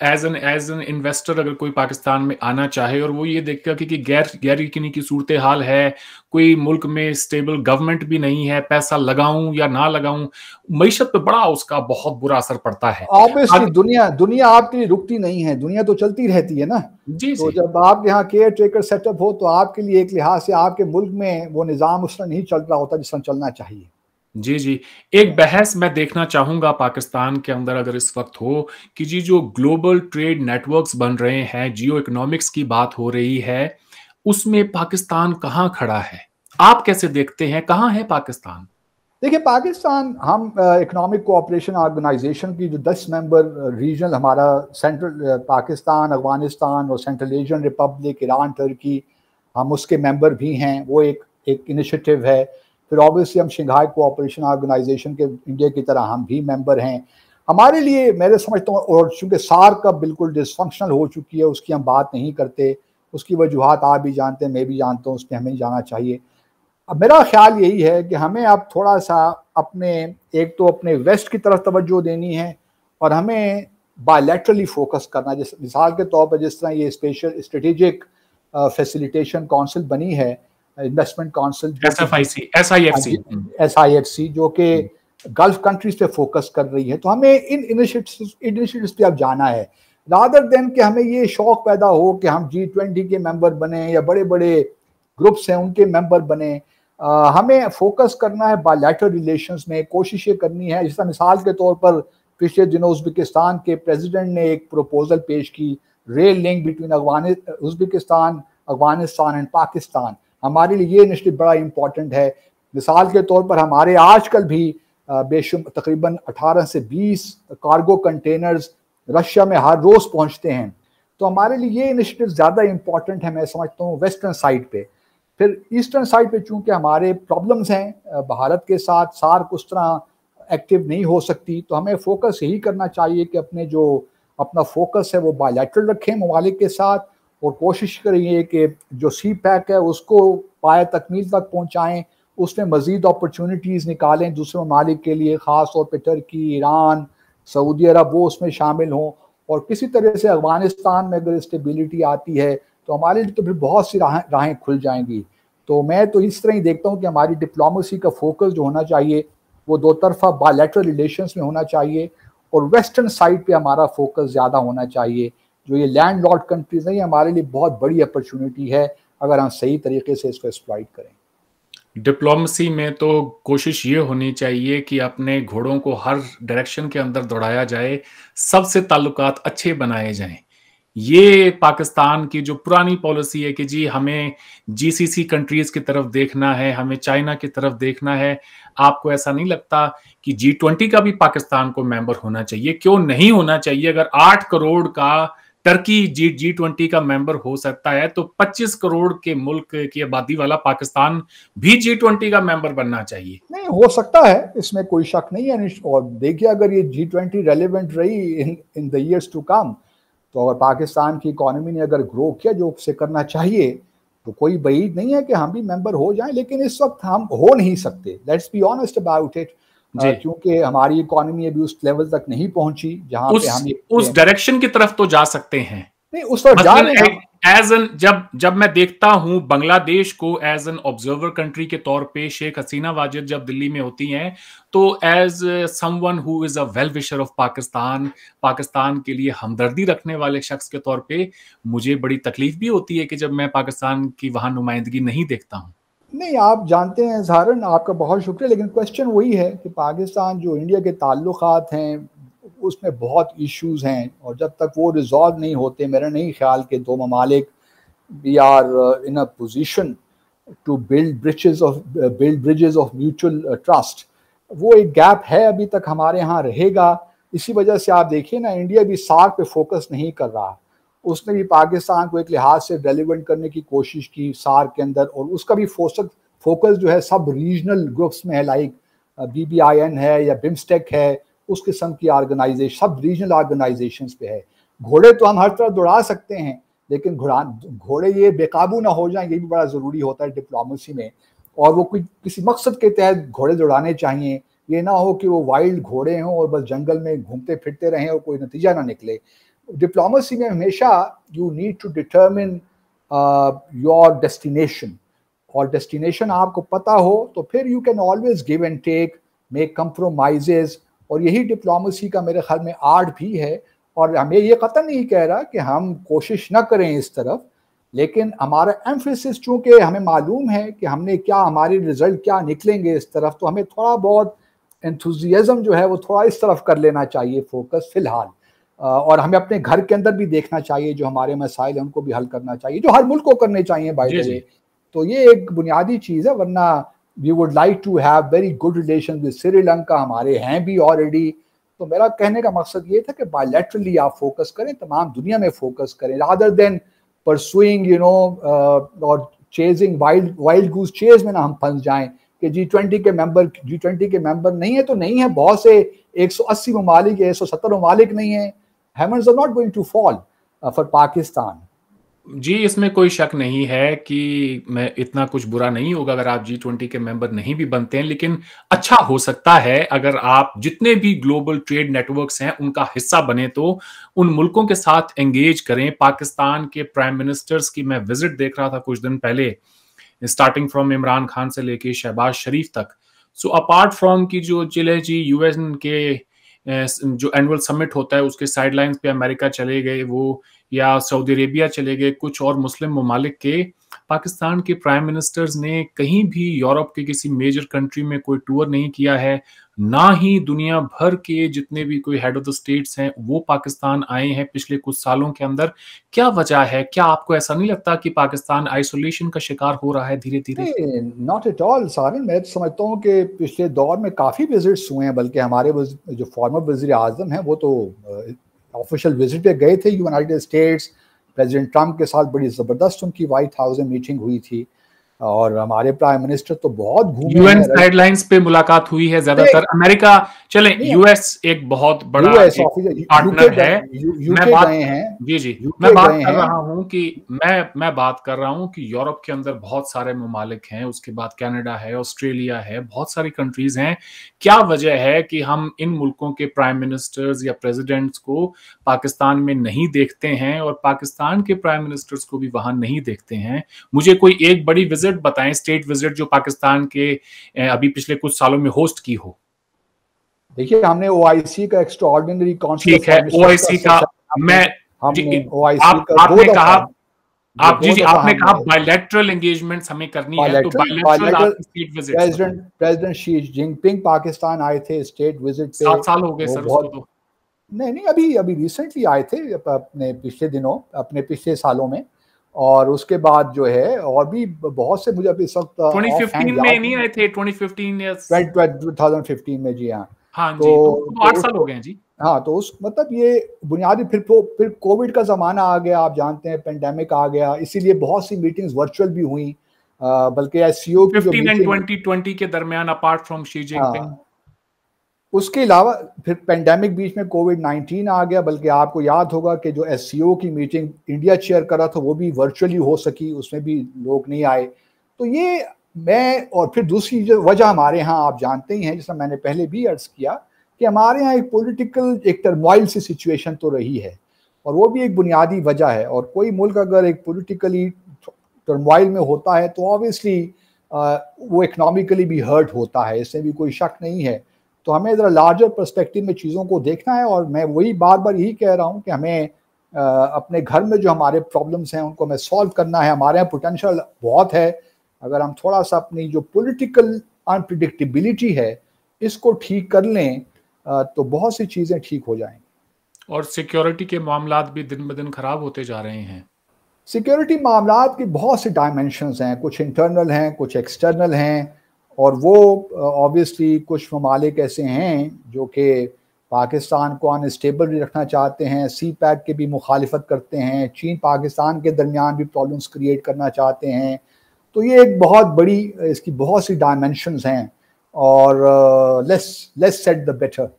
एज एन इन्वेस्टर अगर कोई पाकिस्तान में आना चाहे और वो ये देखता है कि गैर यकीनी की सूरत हाल है, कोई मुल्क में स्टेबल गवर्नमेंट भी नहीं है, पैसा लगाऊं या ना लगाऊं, मईशत पे बड़ा उसका बहुत बुरा असर पड़ता है। ऑब्वियसली दुनिया आपके लिए रुकती नहीं है, दुनिया तो चलती रहती है ना। तो जब आपके यहाँ केयर टेकर सेटअप हो तो आपके लिए एक लिहाज से आपके मुल्क में वो निज़ाम उस तरह नहीं चल रहा होता जिस तरह चलना चाहिए। जी, एक बहस मैं देखना चाहूंगा पाकिस्तान के अंदर अगर इस वक्त हो कि जी जो ग्लोबल ट्रेड नेटवर्क्स बन रहे हैं, जियो इकोनॉमिक्स की बात हो रही है, उसमें पाकिस्तान कहाँ खड़ा है? आप कैसे देखते हैं, कहाँ है पाकिस्तान? देखिए, पाकिस्तान, हम इकोनॉमिक कोऑपरेशन ऑर्गेनाइजेशन की जो 10 मेंबर रीजनल, हमारा सेंट्रल पाकिस्तान, अफगानिस्तान और central Asian Republic, Iran, Turkey, हम उसके मेंबर भी हैं। वो एक इनिशिएटिव है। फिर ऑब्वियसली हम शंघाई कोऑपरेशन ऑर्गेनाइजेशन के इंडिया की तरह हम भी मेंबर हैं। हमारे लिए, मैं समझता हूँ, और चूँकि सार्क का बिल्कुल डिसफंक्शनल हो चुकी है, उसकी हम बात नहीं करते, उसकी वजूहात आप भी जानते हैं, मैं भी जानता हूँ, उस पर हमें जाना चाहिए। अब मेरा ख्याल यही है कि हमें अब थोड़ा सा एक तो अपने वेस्ट की तरफ तवज्जो देनी है और हमें बायलैटरली फोकस करना। जिस मिसाल के तौर पर जिस तरह ये स्पेशल स्ट्रेटेजिक फैसिलिटेशन काउंसिल बनी है, इन्वेस्टमेंट काउंसिल, SIFC, जो कि गल्फ कंट्रीज पे फोकस कर रही है, तो हमें इन इनिशिएटिव्स पे अब जाना है, रादर देन कि हमें ये शौक पैदा हो कि हम G20 के मेंबर बने या बड़े बड़े ग्रुप्स हैं उनके मेंबर बने। हमें फोकस करना है बायलैटरल रिलेशंस में, कोशिशें करनी है। जिस तरह मिसाल के तौर पर पिछले दिनों उज़्बेकिस्तान के प्रेसिडेंट ने एक प्रपोजल पेश की, rail link between Uzbekistan, Afghanistan and Pakistan. हमारे लिए ये इनिशिएटिव बड़ा इंपॉर्टेंट है। मिसाल के तौर पर हमारे आजकल भी तकरीबन 18 से 20 कार्गो कंटेनर्स रशिया में हर रोज़ पहुंचते हैं। तो हमारे लिए ये इनिशिएटिव ज़्यादा इंपॉर्टेंट है, मैं समझता हूँ, वेस्टर्न साइड पे। फिर ईस्टर्न साइड पे चूंकि हमारे प्रॉब्लम्स हैं भारत के साथ, सार्क उस तरह एक्टिव नहीं हो सकती, तो हमें फोकस यही करना चाहिए कि अपना फोकस है वो बायलैटरल रखें ममालिक के साथ, और कोशिश करिए कि जो सी पैक है उसको पाए तकमील तक पहुँचाएँ, उसमें मज़ीद अपॉर्चुनिटीज़ निकालें दूसरे ममालिक के लिए, ख़ास तौर पर टर्की, ईरान, सऊदी अरब, वो उसमें शामिल हों। और किसी तरह से अफगानिस्तान में अगर स्टेबिलिटी आती है तो हमारे लिए तो फिर बहुत सी राहें खुल जाएंगी। तो मैं तो इस तरह ही देखता हूँ कि हमारी डिप्लोमेसी का फोकस जो होना चाहिए वो दो तरफा बायलैटरल रिलेशंस में होना चाहिए, और वेस्टर्न साइड पे हमारा फोकस ज़्यादा होना चाहिए। जो ये लैंडलॉर्ड कंट्रीज हैं, हमारे लिए बहुत बड़ी अपॉर्चुनिटी है अगर हम सही तरीके से इसको एक्सप्लॉइट करें। डिप्लोमेसी में तो कोशिश ये होनी चाहिए कि अपने घोड़ों को हर डायरेक्शन के अंदर दौड़ाया जाए, सबसे ताल्लुकात अच्छे बनाए जाएं। ये पाकिस्तान की जो पुरानी पॉलिसी है कि जी हमें जीसीसी कंट्रीज की तरफ देखना है, हमें चाइना की तरफ देखना है, आपको ऐसा नहीं लगता कि G20 का भी पाकिस्तान को मेंबर होना चाहिए? क्यों नहीं होना चाहिए? अगर 8 करोड़ का टर्की G20 का मेंबर हो सकता है तो 25 करोड़ के मुल्क की आबादी वाला पाकिस्तान भी G20 का मेंबर बनना चाहिए। नहीं, हो सकता है, इसमें कोई शक नहीं है। और देखिए, अगर ये G20 रेलिवेंट रही in the years to come, तो अगर पाकिस्तान की इकोनॉमी ने अगर ग्रो किया जो उसे करना चाहिए, तो कोई बईद नहीं है कि हम भी मेंबर हो जाएं। लेकिन इस वक्त हम हो नहीं सकते, let's be honest about it, क्योंकि हमारी इकोनॉमी अभी उस लेवल तक नहीं पहुंची जहां पे हम उस डायरेक्शन की तरफ तो जा सकते हैं। नहीं, उस तरफ जा रहे हैं। एज एन जब मैं देखता हूं बांग्लादेश को एज एन ऑब्जर्वर कंट्री के तौर पे, शेख हसीना वाजिद जब दिल्ली में होती हैं, तो as someone who is a well wisher of Pakistan के लिए हमदर्दी रखने वाले शख्स के तौर पे मुझे बड़ी तकलीफ भी होती है कि जब मैं पाकिस्तान की वहां नुमाइंदगी नहीं देखता हूं। नहीं, आप जानते हैं ज़ाहरन, आपका बहुत शुक्रिया, लेकिन क्वेश्चन वही है कि पाकिस्तान जो इंडिया के ताल्लुकात हैं उसमें बहुत इश्यूज हैं, और जब तक वो रिजॉल्व नहीं होते, मेरा नहीं ख्याल कि दो ममालिक we are in a position to build bridges of mutual trust. वो एक गैप है, अभी तक हमारे यहाँ रहेगा। इसी वजह से आप देखिए ना, इंडिया भी सार्क पे फोकस नहीं कर रहा। उसने भी पाकिस्तान को एक लिहाज से रेलिवेंट करने की कोशिश की सार्क के अंदर, और उसका भी फोकस जो है सब रीजनल ग्रुप्स में है, लाइक BBIN है या बिम्स्टेक है, उस किस्म की ऑर्गेनाइजेशन, सब रीजनल ऑर्गेनाइजेशंस पे है। घोड़े तो हम हर तरह दौड़ा सकते हैं, लेकिन घोड़े ये बेकाबू ना हो जाएं, ये भी बड़ा ज़रूरी होता है डिप्लोमेसी में। और वो कोई किसी मकसद के तहत घोड़े दौड़ाने चाहिए, ये ना हो कि वो वाइल्ड घोड़े हों और बस जंगल में घूमते फिरते रहें और कोई नतीजा ना निकले। डिप्लोमेसी में हमेशा you need to determine your destination, और डेस्टिनेशन आपको पता हो तो फिर you can always give and take, make compromises. और यही डिप्लोमेसी का मेरे ख्याल में आर्ट भी है। और हमें ये कतई नहीं कह रहा कि हम कोशिश ना करें इस तरफ, लेकिन हमारा एम्फेसिस, चूँकि हमें मालूम है कि हमने क्या, हमारे रिजल्ट क्या निकलेंगे इस तरफ, तो हमें थोड़ा बहुत एंथुजियाज्म जो है वो थोड़ा इस तरफ कर लेना चाहिए फोकस फ़िलहाल। और हमें अपने घर के अंदर भी देखना चाहिए, जो हमारे मसाइल हैं उनको भी हल करना चाहिए, जो हर मुल्क को करने चाहिए बाय द वे। तो ये एक बुनियादी चीज़ है, वरना we would like to have very good relation with Sri Lanka, हमारे हैं भी ऑलरेडी। तो मेरा कहने का मकसद ये था कि बायलैटरली आप फोकस करें, तमाम दुनिया में फोकस करें, रादर देन परसुइंग और चेजिंग वाइल्ड गूस चेज में ना हम फंस जाएं कि G20 के मेंबर नहीं है तो नहीं है। बहुत से 180 ममालिक या 170 ममालिक नहीं है। Hammers are not going to fall for Pakistan. जी, इसमें कोई शक नहीं है कि मैं इतना कुछ बुरा नहीं होगा अगर आप G20 के मेंबर नहीं भी बनते हैं, लेकिन अच्छा हो सकता है अगर आप जितने भी ग्लोबल ट्रेड नेटवर्क्स हैं उनका हिस्सा बने, तो उन मुल्कों के साथ एंगेज करें। पाकिस्तान के प्राइम मिनिस्टर्स की मैं विजिट देख रहा था कुछ दिन पहले, स्टार्टिंग फ्रॉम इमरान खान से लेके शहबाज शरीफ तक। सो अपार्ट फ्रॉम की जो चिले जी UN के जो एनुअल समिट होता है उसके साइडलाइंस पे अमेरिका चले गए, वो या सऊदी अरेबिया चले गए, कुछ और मुस्लिम ममालिक के पाकिस्तान के प्राइम मिनिस्टर्स ने कहीं भी यूरोप के किसी मेजर कंट्री में कोई टूर नहीं किया है, ना ही दुनिया भर के जितने भी कोई हेड ऑफ द स्टेट्स हैं वो पाकिस्तान आए हैं पिछले कुछ सालों के अंदर। क्या वजह है? क्या आपको ऐसा नहीं लगता कि पाकिस्तान आइसोलेशन का शिकार हो रहा है धीरे-धीरे? नॉट एट ऑल सारिन, मैं तो समझता हूँ कि पिछले दौर में काफ़ी विजिट्स हुए हैं, बल्कि हमारे जो फॉर्मर वज़ीर आज़म हैं वो तो ऑफिशियल विजिट पे गए थे यूनाइटेड स्टेट्स। प्रेसिडेंट ट्रंप के साथ बड़ी ज़बरदस्त उनकी व्हाइट हाउस में मीटिंग हुई थी, और हमारे प्राइम मिनिस्टर तो बहुत घूमे यूएन साइडलाइंस पे मुलाकात हुई है ज्यादातर। अमेरिका चले, यूएस एक बहुत बड़ा पार्टनर है। मैं बात मैं बात कर रहा हूं कि मैं बात कर रहा हूं कि यूरोप के अंदर बहुत सारे ममालिक हैं, उसके बाद कनाडा है, ऑस्ट्रेलिया है, बहुत सारी कंट्रीज हैं। क्या वजह है कि हम इन मुल्कों के प्राइम मिनिस्टर्स या प्रेसिडेंट्स को पाकिस्तान में नहीं देखते हैं और पाकिस्तान के प्राइम मिनिस्टर्स को भी वहां नहीं देखते हैं? मुझे कोई एक बड़ी विजिट बताएं, स्टेट विजिट, जो पाकिस्तान के अभी पिछले कुछ सालों में होस्ट की हो। देखिए, हमने ओआईसी का एक्स्ट्राऑर्डिनरी काउंसिल, ठीक है, ओआईसी का हमने ओआईसी का आपने कहा आपने कहा बायलैटरल एंगेजमेंट्स हमें करनी है, तो bilateral state visit. President Xi Jinping Pakistan आए थे स्टेट विजिट पे। 7 साल हो गए सर उसको तो। नहीं, अभी रिसेंटली आए थे, अपने पिछले दिनों, अपने पिछले सालों में। और उसके बाद जो है और भी बहुत से, मुझे अभी इस वक्त 2015 में नहीं आए थे? 2015 में, जी हाँ। हाँ जी, तो 8 साल हो गए हैं जी। हाँ, तो उस मतलब ये बुनियादी, फिर कोविड का जमाना आ गया, आप जानते हैं, पेंडेमिक आ गया, इसीलिए बहुत सी मीटिंग्स वर्चुअल भी हुई, बल्कि एससीओ की 15 एंड 2020 के दरमियान, अपार्ट फ्रॉम शी जिनपिंग। उसके अलावा फिर पेंडेमिक बीच में कोविड-19 आ गया, बल्कि आपको याद होगा कि जो एससीओ की मीटिंग इंडिया चेयर कर रहा था वो भी वर्चुअली हो सकी, उसमें भी लोग नहीं आए। तो ये और फिर दूसरी जो वजह हमारे यहाँ आप जानते ही हैं, जिसमें मैंने पहले भी अर्ज किया कि हमारे यहाँ एक पॉलिटिकल एक टर्मोइल सी सिचुएशन तो रही है, और वो भी एक बुनियादी वजह है। और कोई मुल्क अगर एक पॉलिटिकली टर्मोइल में होता है तो ऑब्वियसली वो इकोनॉमिकली भी हर्ट होता है, इसमें भी कोई शक नहीं है। तो हमें ज़रा लार्जर पर्सपेक्टिव में चीज़ों को देखना है, और मैं वही बार बार यही कह रहा हूँ कि हमें अपने घर में जो हमारे प्रॉब्लम्स हैं उनको हमें सॉल्व करना है। हमारे यहाँ पोटेंशियल बहुत है, अगर हम थोड़ा सा अपनी जो पॉलिटिकल अनप्रिडिक्टेबिलिटी है इसको ठीक कर लें तो बहुत सी चीज़ें ठीक हो जाएंगी। और सिक्योरिटी के मामलात भी दिन ब दिन खराब होते जा रहे हैं। सिक्योरिटी मामलात की बहुत सी डायमेंशंस हैं, कुछ इंटरनल हैं, कुछ एक्सटर्नल हैं, और वो ऑब्वियसली कुछ ममालिक ऐसे हैं जो कि पाकिस्तान को अनस्टेबल रखना चाहते हैं, सी पैक के भी मुखालिफत करते हैं, चीन पाकिस्तान के दरमियान भी प्रॉब्लम्स क्रिएट करना चाहते हैं। तो ये एक बहुत बड़ी, इसकी बहुत सी डायमेंशंस हैं, और लेट्स सेट द बेटर।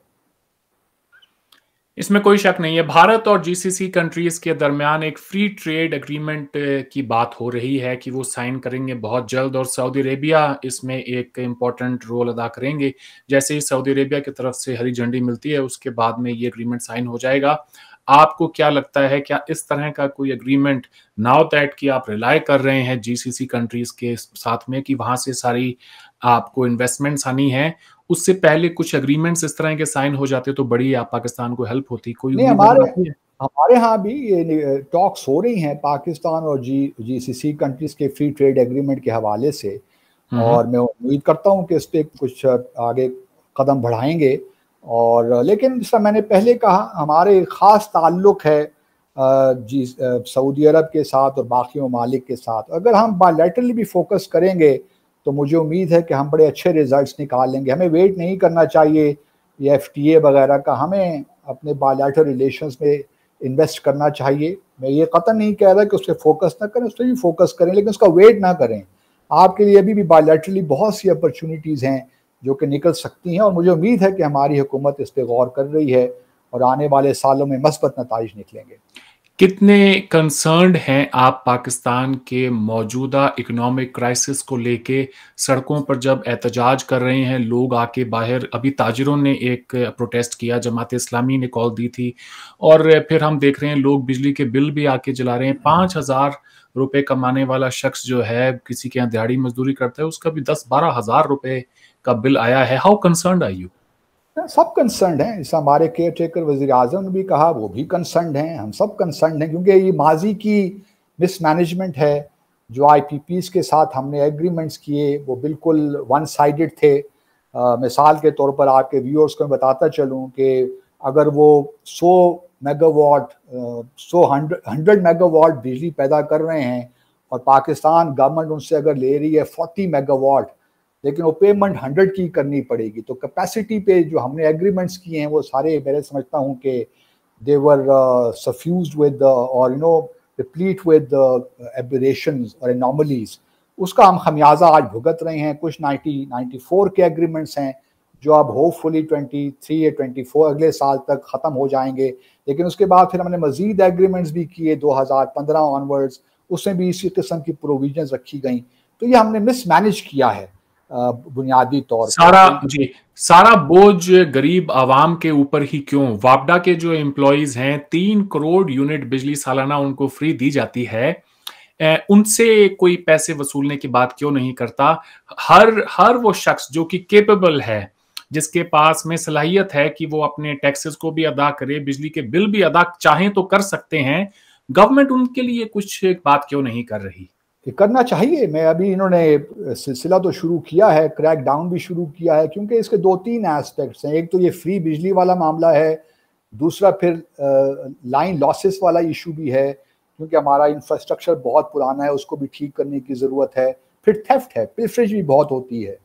इसमें कोई शक नहीं है। भारत और जीसीसी कंट्रीज के दरमियान एक फ्री ट्रेड एग्रीमेंट की बात हो रही है कि वो साइन करेंगे बहुत जल्द, और सऊदी अरेबिया इसमें एक इम्पॉर्टेंट रोल अदा करेंगे। जैसे ही सऊदी अरेबिया की तरफ से हरी झंडी मिलती है उसके बाद में ये एग्रीमेंट साइन हो जाएगा। आपको क्या लगता है, क्या इस तरह का कोई एग्रीमेंट, नाउ दैट कि आप रिलाई कर रहे हैं जीसीसी कंट्रीज के साथ में कि वहां से सारी आपको इन्वेस्टमेंट्स आनी है, उससे पहले कुछ एग्रीमेंट्स इस तरह के साइन हो जाते तो बड़ी आप पाकिस्तान को हेल्प होती? कोई नहीं, हमारे यहाँ भी ये टॉक्स हो रही हैं पाकिस्तान और जीसीसी कंट्रीज के फ्री ट्रेड एग्रीमेंट के हवाले से, और मैं उम्मीद करता हूँ कि इस पर कुछ आगे कदम बढ़ाएंगे। और लेकिन जैसा मैंने पहले कहा, हमारे ख़ास ताल्लुक़ है सऊदी अरब के साथ और बाकी ममालिक के साथ। अगर हम बायलैटरली भी फोकस करेंगे तो मुझे उम्मीद है कि हम बड़े अच्छे रिजल्ट्स निकाल लेंगे। हमें वेट नहीं करना चाहिए ये FTA वगैरह का, हमें अपने बायलैटरल रिलेशंस में इन्वेस्ट करना चाहिए। मैं ये कतई नहीं कह रहा कि उस पर फोकस ना करें, उस पर भी फोकस करें, लेकिन उसका वेट ना करें। आपके लिए अभी भी बायलैटरली बहुत सी अपॉर्चुनिटीज़ हैं जो कि निकल सकती हैं, और मुझे उम्मीद है कि हमारी हुकूमत इस पर गौर कर रही है और आने वाले सालों में मस्बत नताइज निकलेंगे। कितने कंसर्न्ड हैं आप पाकिस्तान के मौजूदा इकोनॉमिक क्राइसिस को लेके? सड़कों पर जब एहतजाज कर रहे हैं लोग आके बाहर, अभी ताजिरों ने एक प्रोटेस्ट किया, जमात इस्लामी ने कॉल दी थी, और फिर हम देख रहे हैं लोग बिजली के बिल भी आके जला रहे हैं। 5,000 रुपए कमाने वाला शख्स जो है, किसी के यहाँ दिहाड़ी मजदूरी करता है, उसका भी 10-12 हज़ार रुपए का बिल आया है। How concerned are you? सब कंसर्न हैं। इस हमारे केयर टेकर वज़ीर आज़म ने भी कहा, वो भी कंसर्न हैं, हम सब कंसर्न हैं, क्योंकि ये माजी की मिसमैनेजमेंट है। जो IPPs के साथ हमने एग्रीमेंट्स किए वो बिल्कुल वन साइडेड थे। मिसाल के तौर पर आपके व्यूअर्स को मैं बताता चलूँ कि अगर वो 100 मेगावाट 100 मेगावाट बिजली पैदा कर रहे हैं और पाकिस्तान गवर्नमेंट उनसे अगर ले रही है 40 मेगावाट, लेकिन वो पेमेंट 100 की करनी पड़ेगी, तो कैपेसिटी पे जो हमने एग्रीमेंट्स किए हैं वो सारे मैं समझता हूँ कि दे वर सफ्यूज्ड विद और रिप्लीट विद एबरेशंस और एनॉमलीज। उसका हम खमियाजा आज भुगत रहे हैं। कुछ 94 के एग्रीमेंट्स हैं जो अब होपफुली 23 या 24 अगले साल तक ख़त्म हो जाएंगे, लेकिन उसके बाद फिर हमने मजीद एग्रीमेंट्स भी किए 2015 ऑनवर्ड्स, उसमें भी इसी किस्म की प्रोविजंस रखी गई। तो ये हमने मिसमैनेज किया है बुनियादी तौर पर। सारा बोझ गरीब आवाम के ऊपर ही क्यों? वापडा के जो एम्प्लॉइज हैं 3 करोड़ यूनिट बिजली सालाना उनको फ्री दी जाती है, उनसे कोई पैसे वसूलने की बात क्यों नहीं करता? हर वो शख्स जो कि केपेबल है, जिसके पास में सलाहियत है कि वो अपने टैक्सेस को भी अदा करे, बिजली के बिल भी अदा चाहें तो कर सकते हैं, गवर्नमेंट उनके लिए कुछ बात क्यों नहीं कर रही? करना चाहिए। मैं अभी इन्होंने सिलसिला तो शुरू किया है, क्रैक डाउन भी शुरू किया है, क्योंकि इसके 2-3 एस्पेक्ट्स हैं। एक तो ये फ्री बिजली वाला मामला है, दूसरा फिर लाइन लॉसेस वाला इशू भी है, क्योंकि हमारा इंफ्रास्ट्रक्चर बहुत पुराना है, उसको भी ठीक करने की ज़रूरत है। फिर थेफ्ट है, पिलफरेज भी बहुत होती है,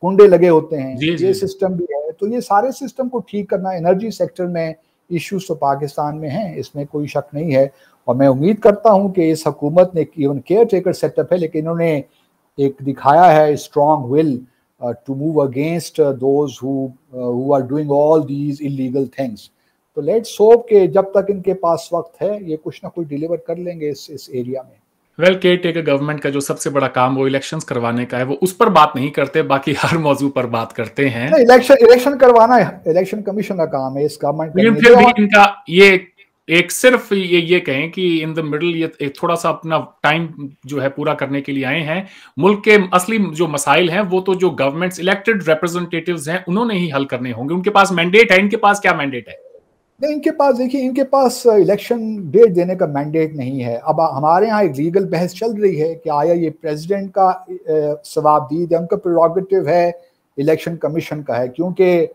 कुंडे लगे होते हैं, ये सिस्टम भी है। तो ये सारे सिस्टम को ठीक करना, एनर्जी सेक्टर में इश्यूज तो पाकिस्तान में हैं, इसमें कोई शक नहीं है। और मैं उम्मीद करता हूं कि इस हुकूमत ने इवन केयर टेकर सेटअप है, लेकिन इन्होंने एक दिखाया है strong will to move against those who are doing all these illegal things. तो लेट्स होप कि जब तक इनके पास वक्त है ये कुछ ना कुछ डिलीवर कर लेंगे इस एरिया में। वेल, केयर टेकर गवर्नमेंट का जो सबसे बड़ा काम वो इलेक्शंस करवाने का है, वो उस पर बात नहीं करते, बाकी हर मौजू पर बात करते हैं। इलेक्शन करवाना इलेक्शन कमीशन का काम है, इस गवर्नमेंट का। फिर भी इनका ये एक सिर्फ ये कहें कि इन द मिडल ये एक थोड़ा सा अपना टाइम जो है पूरा करने के लिए आए हैं। मुल्क के असली जो मसाइल हैं वो तो जो गवर्नमेंट्स इलेक्टेड रिप्रेजेंटेटिव्स हैं उन्होंने ही हल करने होंगे। उनके पास मैंडेट है, इनके पास क्या मैंडेट है? नहीं, इनके पास देखिए, इनके पास इलेक्शन डेट देने का मैंडेट नहीं है। अब हमारे यहाँ एक लीगल बहस चल रही है कि आया ये प्रेसिडेंट का सवाबदीद है, उनका प्रेरोगेटिव है, इलेक्शन कमीशन का है, क्योंकि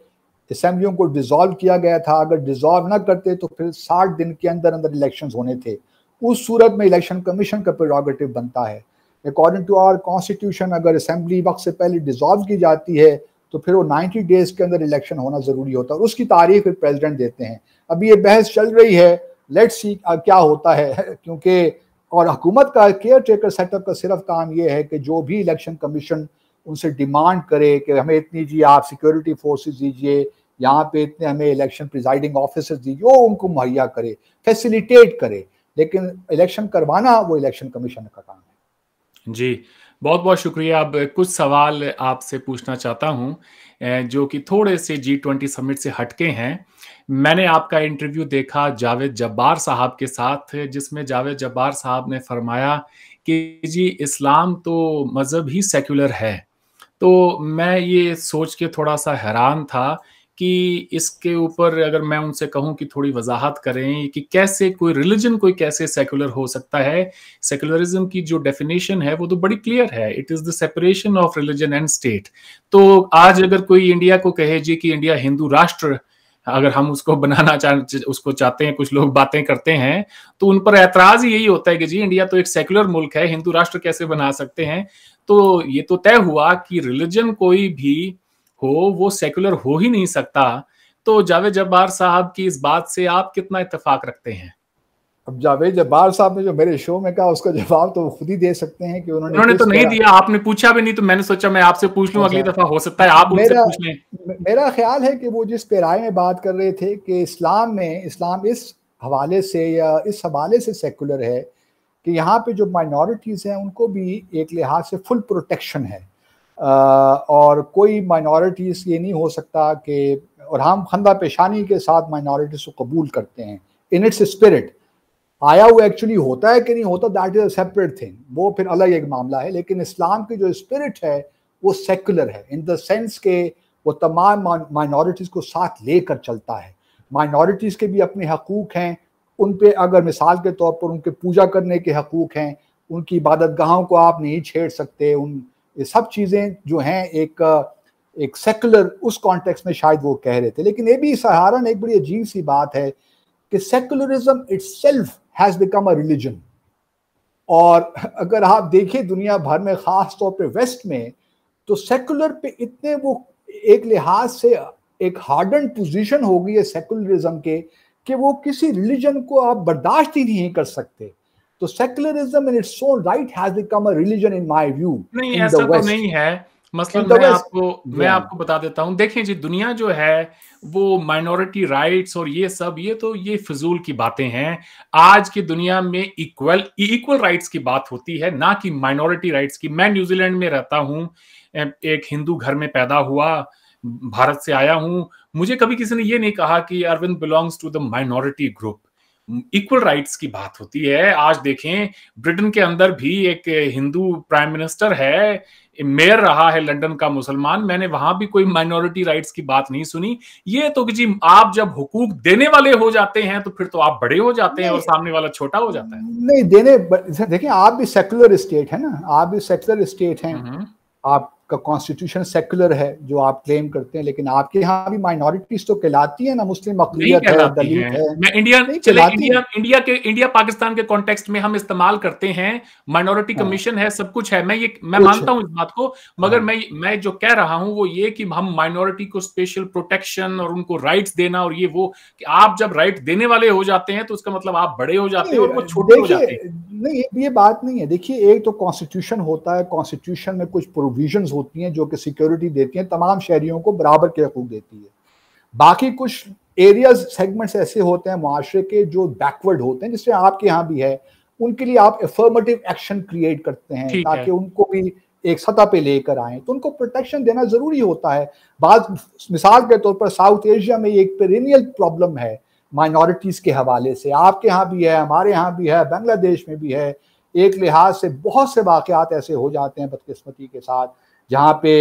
असेंबलियों को डिसॉल्व किया गया था। अगर डिसॉल्व ना करते तो फिर 60 दिन के अंदर अंदर इलेक्शंस होने थे। उस सूरत में इलेक्शन कमीशन का प्रेरोगेटिव बनता है। अकॉर्डिंग टू आवर कॉन्स्टिट्यूशन अगर असेंबली वक्त से पहले डिसॉल्व की जाती है तो फिर वो 90 डेज के अंदर इलेक्शन होना जरूरी होता है, और उसकी तारीख फिर प्रेसिडेंट देते हैं। अभी ये बहस चल रही है, लेट्स सी क्या होता है, क्योंकि और हुकूमत का केयर टेकर सेटअप का सिर्फ काम ये है कि जो भी इलेक्शन कमीशन उनसे डिमांड करे कि हमें इतनी जी आप सिक्योरिटी फोर्सेस दीजिए, यहाँ पे इतने हमें इलेक्शन प्रिजाइडिंग ऑफिसर्स दीजिए, वो उनको मुहैया करे, फैसिलिटेट करे, लेकिन इलेक्शन करवाना वो इलेक्शन कमीशन का काम है। जी, बहुत बहुत शुक्रिया। अब कुछ सवाल आपसे पूछना चाहता हूं जो कि थोड़े से G20 समिट से हटके हैं। मैंने आपका इंटरव्यू देखा जावेद जब्बार साहब के साथ, जिसमें जावेद जब्बार साहब ने फरमाया कि जी इस्लाम तो मज़हब ही सेक्युलर है। तो मैं ये सोच के थोड़ा सा हैरान था कि इसके ऊपर अगर मैं उनसे कहूं कि थोड़ी वजाहत करें कि कैसे कोई रिलीजन कोई कैसे सेक्युलर हो सकता है। सेक्युलरिज्म की जो डेफिनेशन है वो तो बड़ी क्लियर है, it is the separation of religion and state. तो आज अगर कोई इंडिया को कहे जी कि इंडिया हिंदू राष्ट्र अगर हम उसको बनाना उसको चाहते हैं, कुछ लोग बातें करते हैं, तो उन पर एतराज ही यही होता है कि जी इंडिया तो एक सेक्युलर मुल्क है, हिंदू राष्ट्र कैसे बना सकते हैं। तो ये तो तय हुआ कि रिलीजन कोई भी हो वो सेक्युलर हो ही नहीं सकता। तो जावेद जब्बार साहब की इस बात से आप कितना इत्तेफाक रखते हैं? अब जावेद जब्बार साहब ने जो मेरे शो में कहा उसका जवाब तो खुद ही दे सकते हैं कि उन्होंने तो नहीं दिया, आपने पूछा भी नहीं, तो मैंने सोचा मैं आपसे पूछ लूं, अगली दफा हो सकता है आप उनसे पूछ लें। मेरा ख्याल है कि वो जिस पैराए में बात कर रहे थे कि इस्लाम इस हवाले से या इस हवाले से सेकुलर है कि यहाँ पे जो माइनॉरिटीज़ हैं उनको भी एक लिहाज से फुल प्रोटेक्शन है, और कोई माइनॉरिटीज़ ये नहीं हो सकता कि, और हम खंदा पेशानी के साथ माइनॉरिटीज़ को कबूल करते हैं इन इट्स स्पिरिट। आया वो एक्चुअली होता है कि नहीं होता, that is a separate thing, वो फिर अलग एक मामला है। लेकिन इस्लाम की जो स्पिरिट है वो सेकुलर है इन द सेंस के वो तमाम माइनॉरिटीज़ को साथ लेकर चलता है। माइनॉरिटीज़ के भी अपने हकूक़ हैं, उन पे अगर मिसाल के तौर पर उनके पूजा करने के हकूक़ हैं, उनकी इबादतगाहों को आप नहीं छेड़ सकते, ये सब चीज़ें जो हैं एक सेकुलर उस कॉन्टेक्स्ट में शायद वो कह रहे थे। लेकिन ये भी सहारन एक बड़ी अजीब सी बात है कि secularism itself has become a religion. और अगर आप देखिए दुनिया भर में, ख़ास तौर पे वेस्ट में, तो सेकुलर पे इतने वो एक लिहाज से एक हार्डन पोजीशन हो गई है सेकुलरिज्म के कि वो किसी रिलीजन को आप बर्दाश्त ही नहीं कर सकते। तो secularism in its own right has become a religion in my view. नहीं, ऐसा तो नहीं है। मसलन मैं आपको बता देता हूँ। देखिए जी, दुनिया जो है वो माइनॉरिटी राइट्स और ये सब, ये फिजूल की बातें हैं। आज की दुनिया में इक्वल राइट्स की बात होती है, ना कि माइनॉरिटी राइट्स की। मैं न्यूजीलैंड में रहता हूँ, एक हिंदू घर में पैदा हुआ, भारत से आया हूँ। मुझे कभी किसी ने ये नहीं कहा कि Arvind belongs to the minority group. Equal rights की बात होती है। आज देखें, ब्रिटेन के अंदर भी एक हिंदू प्राइम मिनिस्टर है, मेयर रहा है लंदन का मुसलमान। मैंने वहां भी कोई माइनॉरिटी राइट्स की बात नहीं सुनी। ये तो कि जी, आप जब हुकूक देने वाले हो जाते हैं तो फिर तो आप बड़े हो जाते हैं और सामने वाला छोटा हो जाता है। नहीं देखिए, आप भी सेकुलर स्टेट है ना, आप भी सेकुलर स्टेट हैं। आपका कॉन्स्टिट्यूशन सेकुलर है जो आप क्लेम करते हैं, लेकिन आपके यहाँ भी माइनॉरिटीज तो कहलाती है ना, मुस्लिम अक़लियत है, दलित है। मैं इंडिया पाकिस्तान के कॉन्टेक्स्ट में हम इस्तेमाल करते हैं, माइनॉरिटी कमीशन है, सब कुछ है। मैं मानता हूं इस बात को, मगर मैं जो कह रहा हूं वो ये कि हम माइनॉरिटी को स्पेशल प्रोटेक्शन और उनको राइट्स देना और ये वो, कि आप जब राइट देने वाले हो जाते हैं तो उसका मतलब आप बड़े हो जाते हैं और वो छोटे हो जाते हैं। नहीं, ये बात नहीं है। देखिए, एक तो कॉन्स्टिट्यूशन होता है, कॉन्स्टिट्यूशन में कुछ प्रोविजंस होती हैं जो कि सिक्योरिटी देती हैं, तमाम शहरियों को बराबर के हकूक देती है। बाकी कुछ एरियाज, सेगमेंट्स ऐसे होते हैं मुआशरे के जो बैकवर्ड होते हैं, जिससे आपके यहाँ भी है, उनके लिए आप अफर्मेटिव एक्शन क्रिएट करते हैं ताकि उनको भी एक सतह पे लेकर आए, तो उनको प्रोटेक्शन देना जरूरी होता है। मिसाल के तौर पर साउथ एशिया में एक पेरिनियल प्रॉब्लम है माइनॉरिटीज के हवाले से, आपके यहाँ भी है, हमारे यहाँ भी है, बांग्लादेश में भी है। एक लिहाज से बहुत से वाकयात ऐसे हो जाते हैं बदकिस्मती के साथ जहाँ पे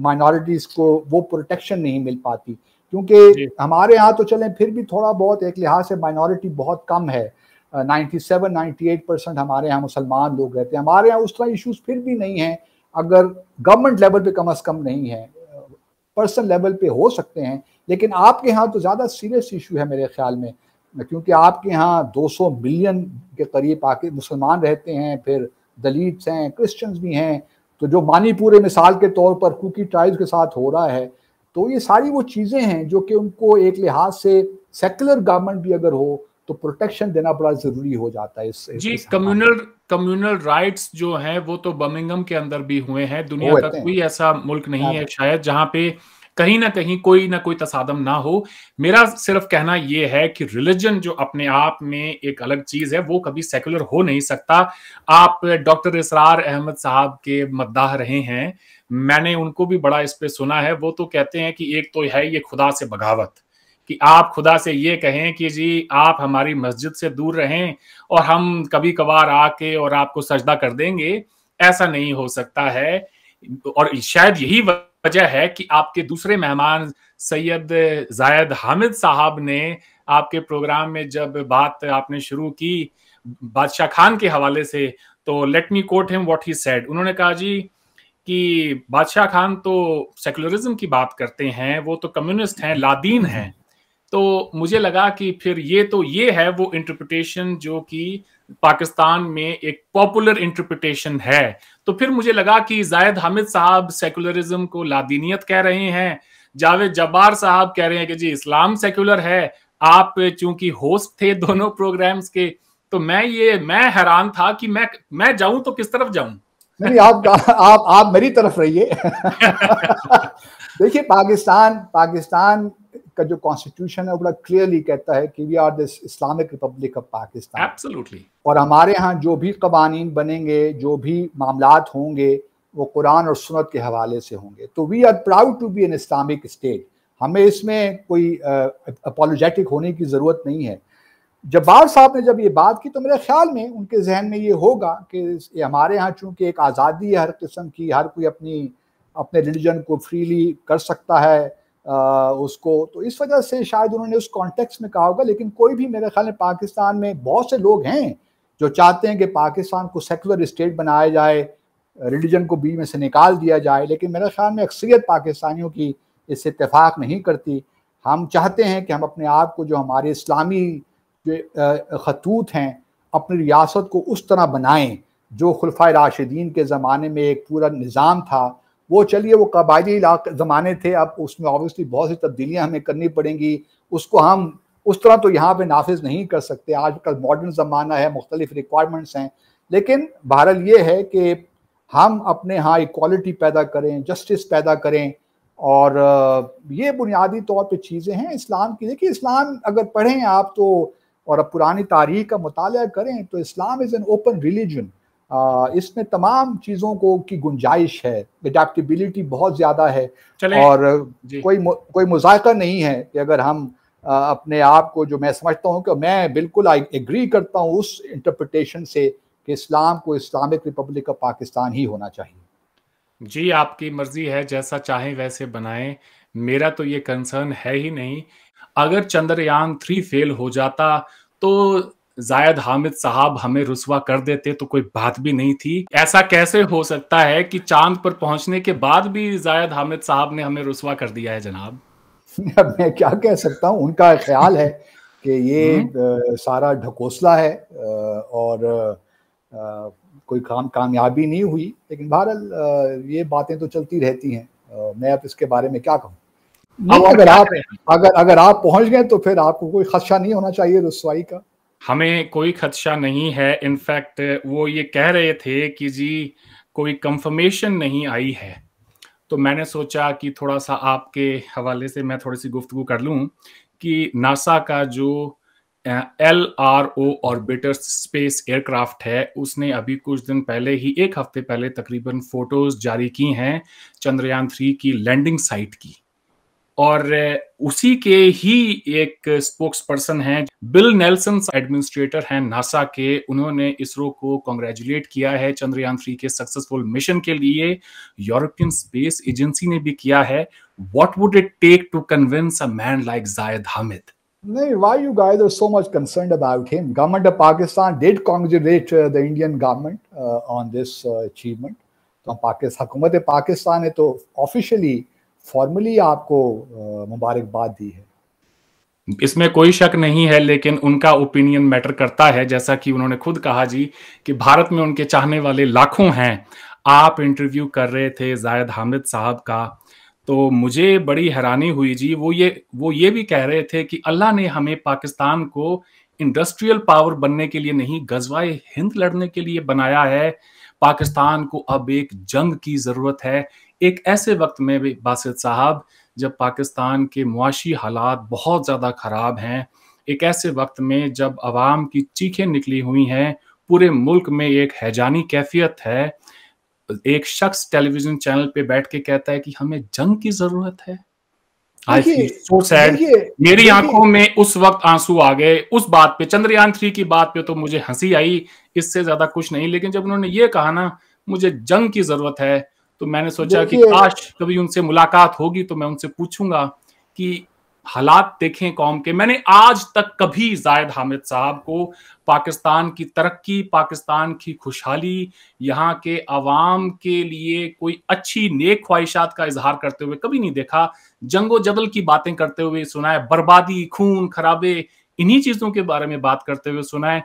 माइनॉरिटीज को वो प्रोटेक्शन नहीं मिल पाती, क्योंकि हमारे यहाँ तो चलें फिर भी थोड़ा बहुत एक लिहाज से माइनॉरिटी बहुत कम है। 97-98% हमारे यहाँ मुसलमान लोग रहते हैं। हमारे यहाँ उस तरह इश्यूज फिर भी नहीं हैं, अगर गवर्नमेंट लेवल पे कम से कम नहीं है, पर्सनल लेवल पे हो सकते हैं। लेकिन आपके यहाँ तो ज़्यादा सीरियस इशू है मेरे ख्याल में, क्योंकि आपके यहाँ 200 मिलियन के करीब आके मुसलमान रहते हैं, फिर दलित्स हैं, क्रिश्चियंस भी हैं। तो जो मणिपुर मिसाल के तौर पर कुकी ट्राइब्स के साथ हो रहा है, तो ये सारी वो चीज़ें हैं जो कि उनको एक लिहाज से सेकुलर गवर्नमेंट भी अगर हो तो प्रोटेक्शन देना बड़ा ज़रूरी हो जाता है। जी, कम्युनल राइट्स जो हैं वो तो बर्मिंघम के अंदर भी हुए हैं। दुनिया का कोई ऐसा मुल्क नहीं है शायद जहां पे कहीं ना कहीं कोई ना कोई तसादम ना हो। मेरा सिर्फ कहना यह है कि रिलीजन जो अपने आप में एक अलग चीज है, वो कभी सेकुलर हो नहीं सकता। आप डॉक्टर इसरार अहमद साहब के मद्दाह रहे हैं, मैंने उनको भी बड़ा इस पे सुना है। वो तो कहते हैं कि एक तो है ये खुदा से बगावत, कि आप खुदा से ये कहें कि जी आप हमारी मस्जिद से दूर रहें और हम कभी कभार आके और आपको सजदा कर देंगे, ऐसा नहीं हो सकता है। और शायद यही वजह है कि आपके दूसरे मेहमान सैयद जायद हामिद साहब ने आपके प्रोग्राम में जब बात आपने शुरू की बादशाह खान के हवाले से, तो let me quote him what he said. उन्होंने कहा जी कि बादशाह खान तो सेकुलरिज्म की बात करते हैं, वो तो कम्युनिस्ट हैं, लादीन हैं। तो मुझे लगा कि फिर ये है वो इंटरप्रिटेशन जो कि पाकिस्तान में एक पॉपुलर इंटरप्रिटेशन है। तो फिर मुझे लगा कि जायद हामिद साहब सेकुलरिज्म को लादीनियत कह रहे हैं, जावेद जब्बार साहब कह रहे हैं कि जी इस्लाम सेकुलर है। आप चूंकि होस्ट थे दोनों प्रोग्राम्स के, तो मैं हैरान था कि मैं जाऊं तो किस तरफ जाऊं। नहीं, आप मेरी तरफ रहिए। देखिए, पाकिस्तान का जो कॉन्स्टिट्यूशन है वो बड़ा क्लियरली कहता है कि we are the Islamic Republic of Pakistan. Absolutely. और हमारे यहाँ जो भी कवानीन बनेंगे, जो भी मामलात होंगे, वो कुरान और सुन्नत के हवाले से होंगे। तो we are proud to be an Islamic state. हमें इसमें कोई अपॉलोजेटिक होने की ज़रूरत नहीं है। जब्बार साहब ने जब ये बात की तो मेरे ख्याल में उनके जहन में ये होगा कि हमारे यहाँ चूँकि एक आज़ादी है हर किस्म की, हर कोई अपनी अपने रिलीजन को फ्रीली कर सकता है उसको, तो इस वजह से शायद उन्होंने उस कॉन्टेक्स्ट में कहा होगा। लेकिन कोई भी मेरे ख्याल में पाकिस्तान में बहुत से लोग हैं जो चाहते हैं कि पाकिस्तान को सेकुलर स्टेट बनाया जाए, रिलीजन को बीच में से निकाल दिया जाए, लेकिन मेरे ख्याल में अक्सरियत पाकिस्तानियों की इससे इत्तेफाक नहीं करती। हम चाहते हैं कि हम अपने आप को, जो हमारे इस्लामी जो खतूत हैं, अपनी रियासत को उस तरह बनाएं जो खुलफाए राशिदीन के ज़माने में एक पूरा निज़ाम था। वो चलिए वो कबायली ज़माने थे, अब उसमें ऑब्वियसली बहुत सी तब्दीलियाँ हमें करनी पड़ेंगी, उसको हम उस तरह तो यहाँ पे नाफिज नहीं कर सकते। आजकल मॉडर्न ज़माना है, मुख्तलिफ रिक्वायरमेंट्स हैं, लेकिन बहरहाल ये है कि हम अपने यहाँ इक्वालिटी पैदा करें, जस्टिस पैदा करें, और ये बुनियादी तौर पे चीज़ें हैं इस्लाम की। देखिए, इस्लाम अगर पढ़ें आप तो, और अब पुरानी तारीख का मुताला करें तो इस्लाम इज़ एन ओपन रिलीजन। इसमें तमाम चीज़ों को की गुंजाइश है, एडेप्टेबिलिटी बहुत ज़्यादा है, और कोई मुज़ायका नहीं है कि अगर हम अपने आप को, जो मैं समझता हूँ कि मैं बिल्कुल एग्री करता हूँ उस इंटरप्रिटेशन से कि इस्लाम को इस्लामिक रिपब्लिक ऑफ पाकिस्तान ही होना चाहिए। जी, आपकी मर्जी है, जैसा चाहें वैसे बनाएं, मेरा तो ये कंसर्न है ही नहीं। अगर चंद्रयान 3 फेल हो जाता तो जायद हामिद साहब हमें रुसवा कर देते तो कोई बात भी नहीं थी। ऐसा कैसे हो सकता है कि चांद पर पहुंचने के बाद भी जायद हामिद साहब ने हमें रुसवा कर दिया है जनाब? अब मैं क्या कह सकता हूँ, उनका ख्याल है कि ये सारा ढकोसला है, और कोई कामयाबी नहीं हुई। लेकिन बहरहाल ये बातें तो चलती रहती हैं, मैं अब इसके बारे में क्या कहूँ। नहीं, अगर आप पहुंच गए तो फिर आपको कोई खदशा नहीं होना चाहिए रुसवाई का। हमें कोई खदशा नहीं है। इनफैक्ट वो ये कह रहे थे कि जी कोई कंफर्मेशन नहीं आई है, तो मैंने सोचा कि थोड़ा सा आपके हवाले से मैं थोड़ी सी गुफ्तगू कर लूं कि नासा का जो LRO ऑर्बिटर स्पेस एयरक्राफ्ट है, उसने अभी कुछ दिन पहले ही, एक हफ्ते पहले तकरीबन, फोटोज जारी की हैं चंद्रयान 3 की लैंडिंग साइट की। और उसी के ही एक स्पोक्स पर्सन हैं, बिल नेल्सन, एडमिनिस्ट्रेटर हैं नासा के, उन्होंने इसरो को कांग्रेचुलेट किया है चंद्रयान 3 के सक्सेसफुल मिशन के लिए। यूरोपियन स्पेस एजेंसी ने भी किया है। What would it take to convince a man like Zaid Hamid? नहीं, why you guys are so much concerned about him? Government of Pakistan did congratulate the Indian government on this achievement. तो हुकूमत पाकिस्तान ने तो ऑफिशियली फॉर्मली आपको मुबारकबाद दी है, इसमें कोई शक नहीं है। लेकिन उनका ओपिनियन मैटर करता है, जैसा कि उन्होंने खुद कहा जी कि भारत में उनके चाहने वाले लाखों हैं। आप इंटरव्यू कर रहे थे जायद हामिद साहब का, तो मुझे बड़ी हैरानी हुई जी। वो ये भी कह रहे थे कि अल्लाह ने हमें पाकिस्तान को इंडस्ट्रियल पावर बनने के लिए नहीं, गजवाए हिंद लड़ने के लिए बनाया है। पाकिस्तान को अब एक जंग की जरूरत है। एक ऐसे वक्त में भी बासित साहब, जब पाकिस्तान के मुआशी हालात बहुत ज़्यादा ख़राब हैं, एक ऐसे वक्त में जब अवाम की चीखें निकली हुई हैं, पूरे मुल्क में एक हैजानी कैफियत है, एक शख्स टेलीविजन चैनल पे बैठ के कहता है कि हमें जंग की ज़रूरत है। I feel so sad. मेरी आंखों में उस वक्त आंसू आ गए उस बात पे। चंद्रयान 3 की बात पे तो मुझे हंसी आई, इससे ज़्यादा कुछ नहीं। लेकिन जब उन्होंने ये कहा ना मुझे जंग की ज़रूरत है, तो मैंने सोचा कि काश कभी उनसे मुलाकात होगी तो मैं उनसे पूछूंगा कि हालात देखें कौम के। मैंने आज तक कभी जायद हामिद साहब को पाकिस्तान की तरक्की, पाकिस्तान की खुशहाली, यहाँ के अवाम के लिए कोई अच्छी नेक ख्वाहिशात का इजहार करते हुए कभी नहीं देखा। जंगो जदल की बातें करते हुए सुना है, बर्बादी, खून खराबे, इन्हीं चीजों के बारे में बात करते हुए सुना है।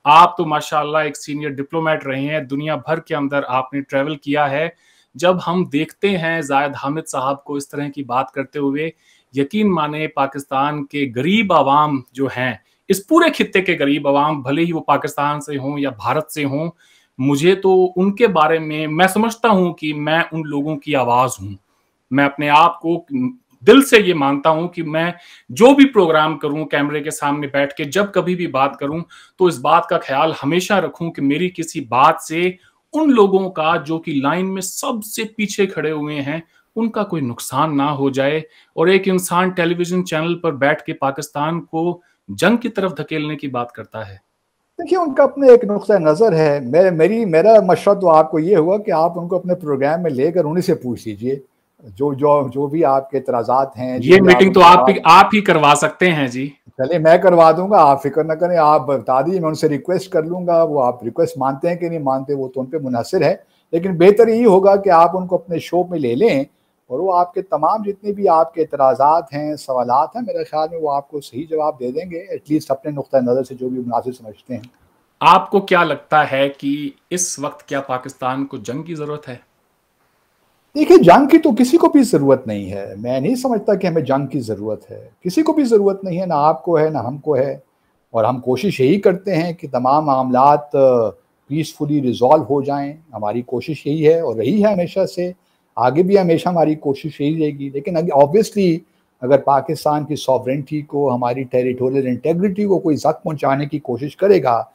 आप तो माशाल्लाह एक सीनियर डिप्लोमेट रहे हैं, दुनिया भर के अंदर आपने ट्रेवल किया है। जब हम देखते हैं जायद हामिद साहब को इस तरह की बात करते हुए, यकीन माने पाकिस्तान के गरीब आवाम जो हैं, इस पूरे खित्ते के गरीब आवाम, भले ही वो पाकिस्तान से हों या भारत से हों, मुझे तो उनके बारे में, मैं समझता हूं कि मैं उन लोगों की आवाज हूं। मैं अपने आप को दिल से ये मानता हूं कि मैं जो भी प्रोग्राम करूं, कैमरे के सामने बैठ के जब कभी भी बात करूं, तो इस बात का ख्याल हमेशा रखूं कि मेरी किसी बात से उन लोगों का जो कि लाइन में सबसे पीछे खड़े हुए हैं, उनका कोई नुकसान ना हो जाए। और एक इंसान टेलीविजन चैनल पर बैठ के पाकिस्तान को जंग की तरफ धकेलने की बात करता है, देखिए उनका अपने एक नुक्ता नज़र है। मेरा मशवरा तो आपको ये हुआ कि आप उनको अपने प्रोग्राम में लेकर उन्हीं से पूछ लीजिए जो भी आपके इतराज़ात हैं, जो ये भी मीटिंग तो आप आप ही करवा सकते हैं जी। चलिए मैं करवा दूंगा, आप फिक्र न करें, आप बता दीजिए, मैं उनसे रिक्वेस्ट कर लूंगा। वो आप रिक्वेस्ट मानते हैं कि नहीं मानते वो तो उन पे मुनहसर है, लेकिन बेहतर यही होगा कि आप उनको अपने शो में ले लें और वो आपके तमाम जितने भी आपके इतराज़ात हैं, सवालात हैं, मेरे ख्याल में वो आपको सही जवाब दे देंगे, एटलीस्ट अपने नुक्ता नज़र से जो भी मुनासिब समझते हैं। आपको क्या लगता है कि इस वक्त क्या पाकिस्तान को जंग की जरूरत है? देखिए जंग की तो किसी को भी ज़रूरत नहीं है। मैं नहीं समझता कि हमें जंग की ज़रूरत है, किसी को भी ज़रूरत नहीं है, ना आपको है ना हमको है। और हम कोशिश यही करते हैं कि तमाम मामलात पीसफुली रिज़ॉल्व हो जाएं। हमारी कोशिश यही है और रही है हमेशा से, आगे भी हमेशा हमारी कोशिश यही रहेगी। लेकिन ऑब्वियसली अगर पाकिस्तान की सॉवरेंटी को, हमारी टेरिटोरियल इंटेग्रिटी को कोई ज़ख्म पहुँचाने की कोशिश करेगा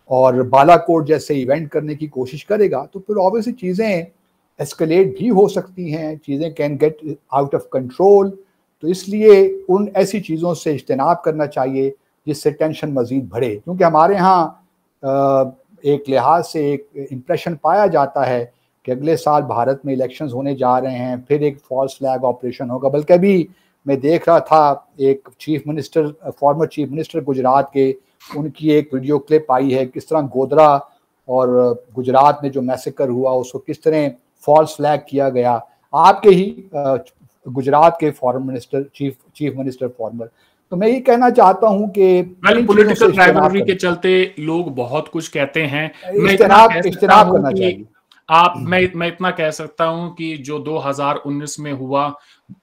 और बालाकोट जैसे इवेंट करने की कोशिश करेगा, तो फिर ऑब्वियसली चीज़ें एस्केलेट भी हो सकती हैं, चीज़ें can get out of control. तो इसलिए उन ऐसी चीज़ों से इज्तनाब करना चाहिए जिससे टेंशन मज़ीद बढ़े, क्योंकि हमारे यहाँ एक लिहाज से एक इम्प्रेशन पाया जाता है कि अगले साल भारत में इलेक्शंस होने जा रहे हैं, फिर एक फॉल्स फ्लैग ऑपरेशन होगा। बल्कि अभी मैं देख रहा था एक फॉर्मर चीफ मिनिस्टर गुजरात के, उनकी एक वीडियो क्लिप आई है किस तरह गोधरा और गुजरात में जो मैसेकर हुआ उसको किस तरह फॉल्स फ्लैग किया गया, आपके ही गुजरात के foreign minister, chief minister farmer. तो मैं ये कहना चाहता हूं कि पॉलिटिकल राइवलरी के चलते लोग बहुत कुछ कहते हैं। मैं इज्तनाब करना चाहिए। मैं इतना कह सकता हूं कि जो 2019 में हुआ,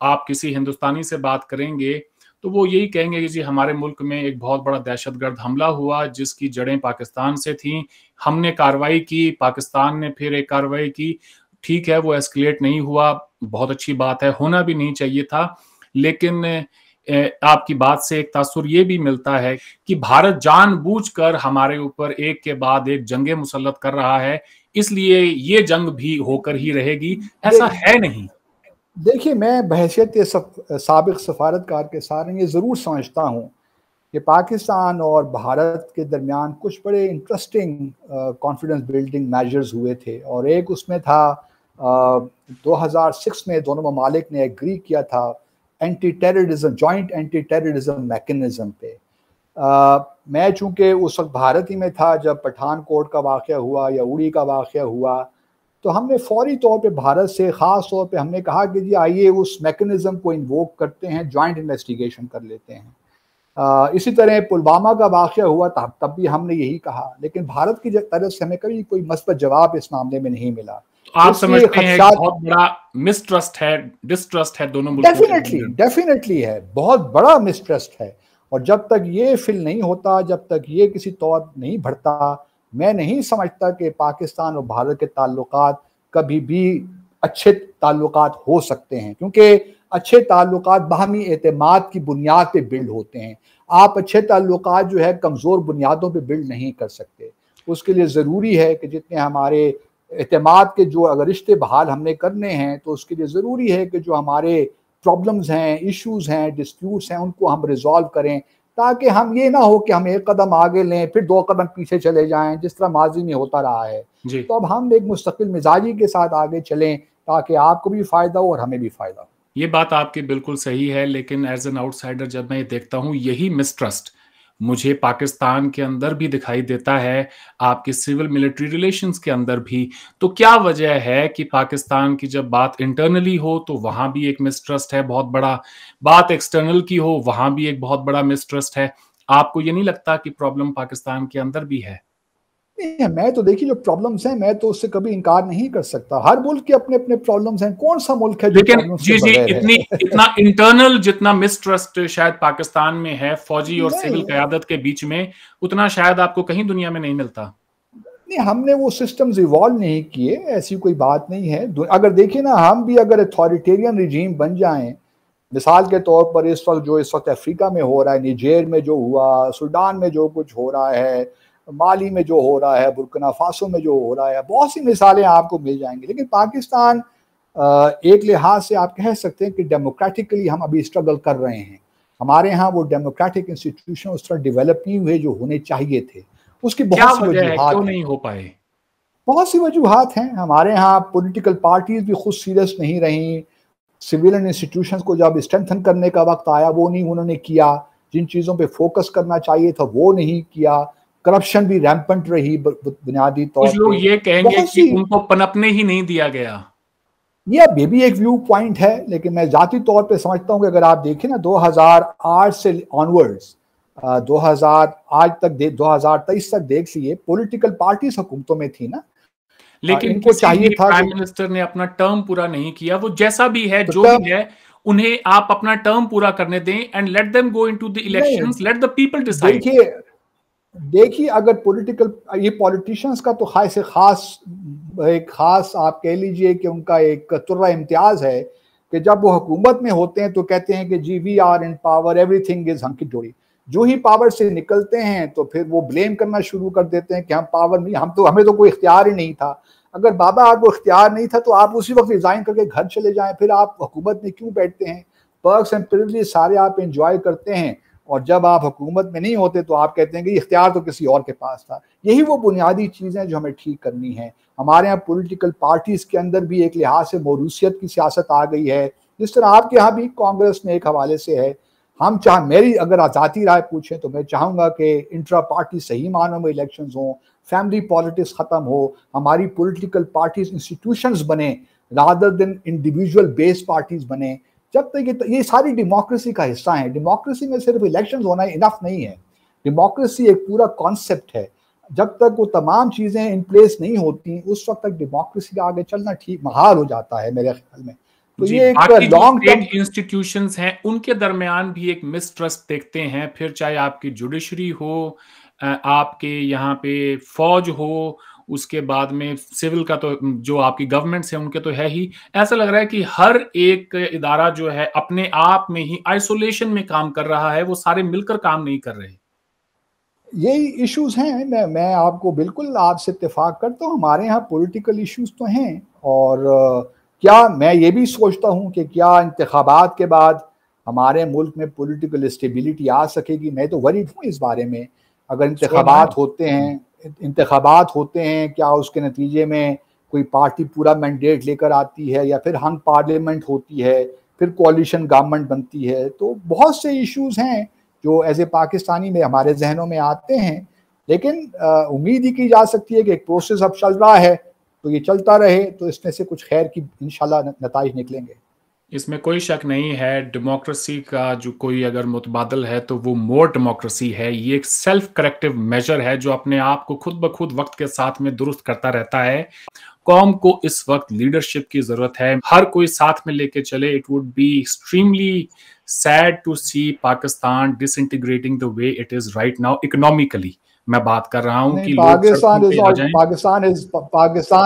आप किसी हिंदुस्तानी से बात करेंगे तो वो यही कहेंगे कि जी हमारे मुल्क में एक बहुत बड़ा दहशतगर्द हमला हुआ जिसकी जड़ें पाकिस्तान से थीं, हमने कार्रवाई की, पाकिस्तान ने फिर एक कार्रवाई की। ठीक है, वो एस्केलेट नहीं हुआ, बहुत अच्छी बात है, होना भी नहीं चाहिए था। लेकिन आपकी बात से एक तासुर ये भी मिलता है कि भारत जानबूझकर हमारे ऊपर एक के बाद एक जंगें मुसल्लत कर रहा है, इसलिए ये जंग भी होकर ही रहेगी, ऐसा है नहीं। देखिए मैं बहैसियत साबिक सफारतकार के साथ ये ज़रूर समझता हूँ कि पाकिस्तान और भारत के दरमियान कुछ बड़े इंटरेस्टिंग कॉन्फिडेंस बिल्डिंग मेजर्स हुए थे, और एक उसमें था 2006 में दोनों ममालिक ने एग्री किया था anti terrorism, joint anti terrorism mechanism पे। मैं चूँकि उस वक्त भारत ही में था जब पठानकोट का वाक़या हुआ या उड़ी का वाक़या हुआ, तो हमने फौरी तौर पे भारत से ख़ास तौर पे हमने कहा कि जी आइए उस मैकेनिज्म को इन्वोक करते हैं, जॉइंट इन्वेस्टिगेशन कर लेते हैं। इसी तरह पुलवामा का वाक़या हुआ तब भी हमने यही कहा, लेकिन भारत की तरफ से हमें कभी कोई मस्बत जवाब इस मामले में नहीं मिला। तो आप समझते हैं बहुत बड़ा मिसट्रस्ट है, डिस्ट्रस्ट है दोनों मुल्कों के? डेफिनेटली है, बहुत बड़ा मिसट्रस्ट है। और जब तक ये फिल नहीं होता, जब तक ये किसी तौर नहीं बढ़ता, मैं नहीं समझता कि पाकिस्तान और भारत के ताल्लुकात कभी भी अच्छे ताल्लुकात हो सकते हैं, क्योंकि अच्छे ताल्लुकात बाहमी एतमाद की बुनियाद पे बिल्ड होते हैं। आप अच्छे ताल्लुकात जो है कमज़ोर बुनियादों पे बिल्ड नहीं कर सकते। उसके लिए ज़रूरी है कि जितने हमारे एतमाद के जो अगर रिश्ते बहाल हमने करने हैं, तो उसके लिए ज़रूरी है कि जो हमारे प्रॉब्लम्स हैं, इश्यूज़ हैं, डिस्प्यूट्स हैं, उनको हम रिजॉल्व करें, ताकि हम ये ना हो कि हम एक कदम आगे लें फिर 2 कदम पीछे चले जाएं, जिस तरह माजी में होता रहा है। तो अब हम एक मुस्तकिल मिजाजी के साथ आगे चलें ताकि आपको भी फ़ायदा हो और हमें भी फ़ायदा हो। ये बात आपकी बिल्कुल सही है, लेकिन एज एन आउटसाइडर जब मैं देखता हूँ यही मिसट्रस्ट मुझे पाकिस्तान के अंदर भी दिखाई देता है, आपके सिविल मिलिट्री रिलेशंस के अंदर भी। तो क्या वजह है कि पाकिस्तान की जब बात इंटरनली हो तो वहां भी एक मिसट्रस्ट है बहुत बड़ा, बात एक्सटर्नल की हो वहां भी एक बहुत बड़ा मिसट्रस्ट है? आपको ये नहीं लगता कि प्रॉब्लम पाकिस्तान के अंदर भी है? मैं तो देखिए जो प्रॉब्लम्स हैं मैं तो उससे कभी इनकार नहीं कर सकता। हर मुल्क के अपने अपने प्रॉब्लम्स हैं, कौन सा मुल्क है जो प्रॉब्लम्स से बगैर है? इतना इंटरनल जितना मिसट्रस्ट शायद पाकिस्तान में है फौजी और सिविल क़यादत के बीच में, उतना शायद आपको कहीं दुनिया में नहीं मिलता। नहीं, हमने वो सिस्टम्स इवॉल्व नहीं किए, ऐसी कोई बात नहीं है। अगर देखिए ना, हम भी अगर अथॉरिटेरियन रिजीम बन जाएं, मिसाल के तौर पर इस वक्त अफ्रीका में हो रहा है, निजेर में जो हुआ, सूडान में जो कुछ हो रहा है, माली में जो हो रहा है, बुर्किना फासो में जो हो रहा है, बहुत सी मिसालें आपको मिल जाएंगी। लेकिन पाकिस्तान एक लिहाज से आप कह सकते हैं कि डेमोक्रेटिकली हम अभी स्ट्रगल कर रहे हैं। हमारे यहाँ वो डेमोक्रेटिक इंस्टीट्यूशन उस तरह डेवलप नहीं हुए जो होने चाहिए थे, उसकी क्या बहुत सी वजह है, वजूहात क्यों हैं। नहीं हो पाए? बहुत सी वजूहात हैं। हमारे यहाँ पॉलिटिकल पार्टीज भी खुद सीरियस नहीं रही। सिविलियन इंस्टीट्यूशंस को जब स्ट्रेंथन करने का वक्त आया वो नहीं उन्होंने किया। जिन चीज़ों पे फोकस करना चाहिए था वो नहीं किया। करप्शन भी रैम्पेंट रही बुनियादी तौर कुछ लोग पे। ये कहेंगे बहुत कि सी, उनको पनपने ही नहीं दिया गया। ये भी एक व्यू पॉइंट है, लेकिन मैं जाती तौर पे समझता हूँ कि अगर आप देखें ना 2008 से ऑनवर्ड्स 2000 आज तक 2023 तक देख लिए, पॉलिटिकल पार्टीज हुकूमतों में थी ना। लेकिन इनको किसी चाहिए भी था प्राइम कि मिनिस्टर ने अपना टर्म पूरा नहीं किया। वो जैसा भी है, तो जो भी है, उन्हें आप अपना टर्म पूरा करने दें and let them go into the नहीं, elections, let the people decide. देखिए देखिए अगर ये पॉलिटिशियंस का तो एक खास आप कह लीजिए कि उनका एक तुर्रा इम्तियाज है कि जब वो हुकूमत में होते हैं तो कहते हैं कि जी we are in power, everything is hunky dory. जो ही पावर से निकलते हैं तो फिर वो ब्लेम करना शुरू कर देते हैं कि हम पावर नहीं, हमें तो कोई इख्तियार ही नहीं था। अगर बाबा आपको इख्तियार नहीं था तो आप उसी वक्त रिजाइन करके घर चले जाएं, फिर आप हुकूमत में क्यों बैठते हैं? पर्क्स एंड प्रिविलेज सारे आप एंजॉय करते हैं, और जब आप हुकूमत में नहीं होते तो आप कहते हैं कि इख्तियार तो किसी और के पास था। यही वो बुनियादी चीज़ें जो हमें ठीक करनी है। हमारे यहाँ पॉलिटिकल पार्टीज के अंदर भी एक लिहाज से मौरूसियत की सियासत आ गई है, जिस तरह आपके यहाँ भी कांग्रेस में एक हवाले से है। मेरी अगर आज़ादी राय पूछें तो मैं चाहूँगा कि इंट्रा पार्टी सही मानों में इलेक्शंस हों, फैमिली पॉलिटिक्स ख़त्म हो, हमारी पॉलिटिकल पार्टीज इंस्टीट्यूशंस बने rather than individual based parties बने। जब तक ये सारी डेमोक्रेसी का हिस्सा है। डेमोक्रेसी में सिर्फ इलेक्शंस होना इनफ नहीं है। डेमोक्रेसी एक पूरा कॉन्सेप्ट है। जब तक वो तमाम चीज़ें इन प्लेस नहीं होती उस वक्त तक डेमोक्रेसी का आगे चलना ठीक महाल हो जाता है मेरे ख्याल में। तो जी, ये एक बाकी जो लॉन्ग टर्म स्टेट इंस्टीट्यूशंस हैं उनके दरमियान भी एक मिसट्रस्ट देखते हैं। फिर चाहे आपकी जुडिशरी हो, आपके यहाँ पे फौज हो, उसके बाद में सिविल का तो जो आपकी गवर्नमेंट्स है उनके तो है ही। ऐसा लग रहा है कि हर एक इदारा जो है अपने आप में ही आइसोलेशन में काम कर रहा है, वो सारे मिलकर काम नहीं कर रहे। यही इश्यूज हैं। मैं आपको बिल्कुल आपसे इत्तेफाक करता हूँ। हमारे यहाँ पॉलिटिकल इश्यूज तो हैं, और क्या मैं ये भी सोचता हूँ कि क्या इंतखाबात के बाद हमारे मुल्क में पॉलिटिकल स्टेबिलिटी आ सकेगी? मैं तो वरीड हूँ इस बारे में। अगर इंतखाबात होते हैं क्या उसके नतीजे में कोई पार्टी पूरा मैंडेट लेकर आती है, या फिर हंग पार्लियामेंट होती है, फिर कोalition गवर्नमेंट बनती है? तो बहुत से इश्यूज हैं जो एज ए पाकिस्तानी में हमारे जहनों में आते हैं। लेकिन उम्मीद ही की जा सकती है कि एक प्रोसेस अब चल रहा है तो ये चलता रहे, तो इसमें से कुछ खैर की इंशाल्लाह नताइज निकलेंगे। इसमें कोई शक नहीं है। डेमोक्रेसी का जो कोई अगर मुतबादल है तो वो मोर डेमोक्रेसी है। ये एक सेल्फ करेक्टिव मेजर है जो अपने आप को खुद ब खुद वक्त के साथ में दुरुस्त करता रहता है। कौम को इस वक्त लीडरशिप की जरूरत है, हर कोई साथ में लेके चले। It would be extremely sad to see Pakistan disintegrating the way it is right now economically. मैं बात कर रहा हूं कि लोग सड़कों पे आ जाएं। पाकिस्तान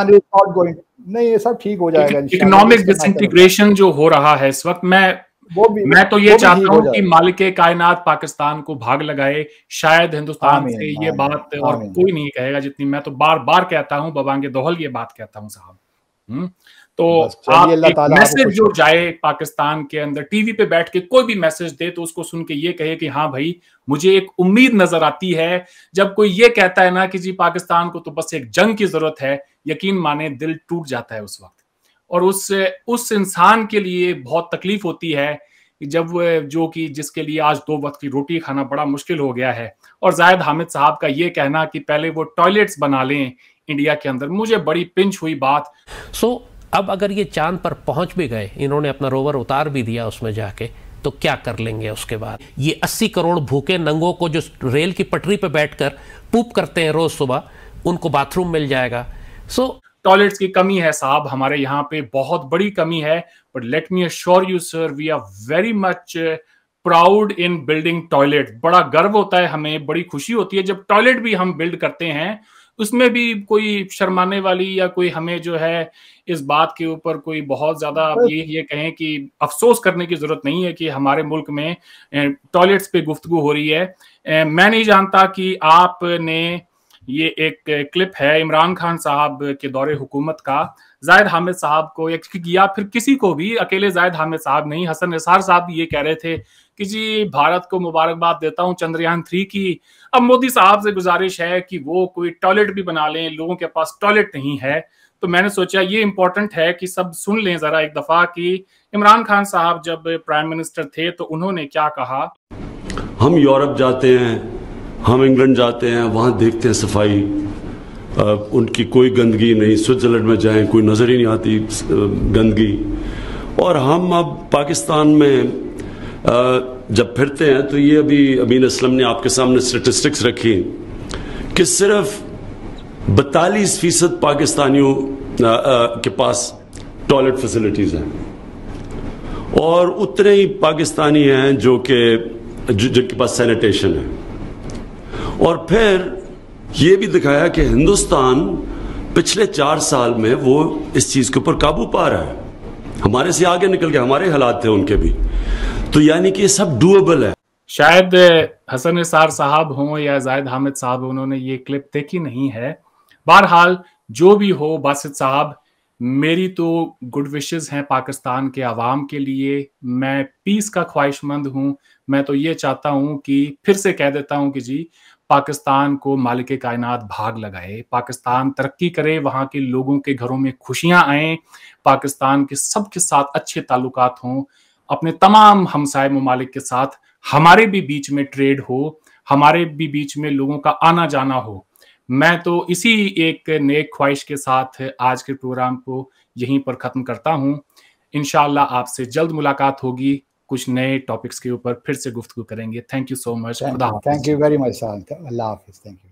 इज नॉट गोइंग, नहीं ये सब ठीक हो जाएगा इंशाल्लाह। इकोनॉमिक डिसइंटीग्रेशन जो हो रहा है इस वक्त, मैं तो ये चाहता हूं कि मालिके कायनात पाकिस्तान को भाग लगाए। शायद हिंदुस्तान से ये बात और कोई नहीं कहेगा जितनी मैं तो बार बार कहता हूं, बबांगे दोहल ये बात कहता हूं साहब। तो आप एक मैसेज जो जाए पाकिस्तान के अंदर, टीवी पे बैठ के कोई भी मैसेज दे तो उसको सुन के ये कहे कि हाँ भाई मुझे एक उम्मीद नजर आती है। जब कोई ये कहता है ना कि जी पाकिस्तान को तो बस एक जंग की जरूरत है, यकीन माने दिल टूट जाता है उस वक्त। और उस इंसान के लिए बहुत तकलीफ होती है जब जो कि जिसके लिए आज 2 वक्त की रोटी खाना बड़ा मुश्किल हो गया है। और जाहिद हामिद साहब का ये कहना कि पहले वो टॉयलेट्स बना लें इंडिया के अंदर, मुझे बड़ी पिंच हुई बात। अब अगर ये चांद पर पहुंच भी गए, इन्होंने अपना रोवर उतार भी दिया उसमें जाके, तो क्या कर लेंगे उसके बाद? ये 80 करोड़ भूखे नंगों को जो रेल की पटरी पे बैठकर पूप करते हैं रोज सुबह, उनको बाथरूम मिल जाएगा। टॉयलेट्स की कमी है साहब, हमारे यहाँ पे बहुत बड़ी कमी है। But let me assure you sir, we are very much proud in building toilet. बड़ा गर्व होता है हमें, बड़ी खुशी होती है जब टॉयलेट भी हम बिल्ड करते हैं। उसमें भी कोई शर्माने वाली या कोई हमें जो है इस बात के ऊपर कोई बहुत ज्यादा ये कहें कि अफसोस करने की जरूरत नहीं है कि हमारे मुल्क में टॉयलेट्स पे गुफ्तगू हो रही है। मैं नहीं जानता कि आपने ये एक क्लिप है इमरान खान साहब के दौरे हुकूमत का, जाहिद हामिद साहब को या फिर किसी को भी, अकेले जाहिद हामिद साहब नहीं, हसन निसार साहब भी ये कह रहे थे कि जी भारत को मुबारकबाद देता हूं चंद्रयान 3 की। अब मोदी साहब से गुजारिश है कि वो कोई टॉयलेट भी बना लें, लोगों के पास टॉयलेट नहीं है। तो मैंने सोचा ये इंपॉर्टेंट है कि सब सुन लें जरा एक दफा कि इमरान खान साहब जब प्राइम मिनिस्टर थे तो उन्होंने क्या कहा। हम यूरोप जाते हैं, हम इंग्लैंड जाते हैं, वहाँ देखते हैं सफाई, उनकी कोई गंदगी नहीं। स्विट्जरलैंड में जाएं, कोई नज़र ही नहीं आती गंदगी। और हम अब पाकिस्तान में जब फिरते हैं तो ये अभी अमीन असलम ने आपके सामने स्टेटिस्टिक्स रखी कि सिर्फ 42% पाकिस्तानियों के पास टॉयलेट फैसिलिटीज हैं और उतने ही पाकिस्तानी हैं जिनके पास सैनिटेशन है। और फिर ये भी दिखाया कि हिंदुस्तान पिछले 4 साल में वो इस चीज के ऊपर काबू पा रहा है, हमारे से आगे निकल के, हमारे हालात थे उनके भी। तो यानी कि ये सब डूएबल है। शायद हसन निसार साहब हों या जाहिद हामिद साहब, उन्होंने ये क्लिप देखी नहीं है। बहरहाल जो भी हो बासित साहब, मेरी तो गुड विशेस हैं पाकिस्तान के अवाम के लिए। मैं पीस का ख्वाहिशमंद हूं। मैं तो ये चाहता हूं कि फिर से कह देता हूं कि जी पाकिस्तान को मालिक कायनात भाग लगाए, पाकिस्तान तरक्की करे, वहां के लोगों के घरों में खुशियां आए, पाकिस्तान के सबके साथ अच्छे ताल्लुकात हों, अपने तमाम हमसाय ममालिक के साथ हमारे भी बीच में ट्रेड हो, हमारे भी बीच में लोगों का आना जाना हो। मैं तो इसी एक नेक ख्वाहिश के साथ आज के प्रोग्राम को यहीं पर ख़त्म करता हूं। इंशाअल्लाह आपसे जल्द मुलाकात होगी, कुछ नए टॉपिक्स के ऊपर फिर से गुफ्तगू करेंगे। Thank you so much. Thank you very much. अल्लाह हाफिज़। Thank you.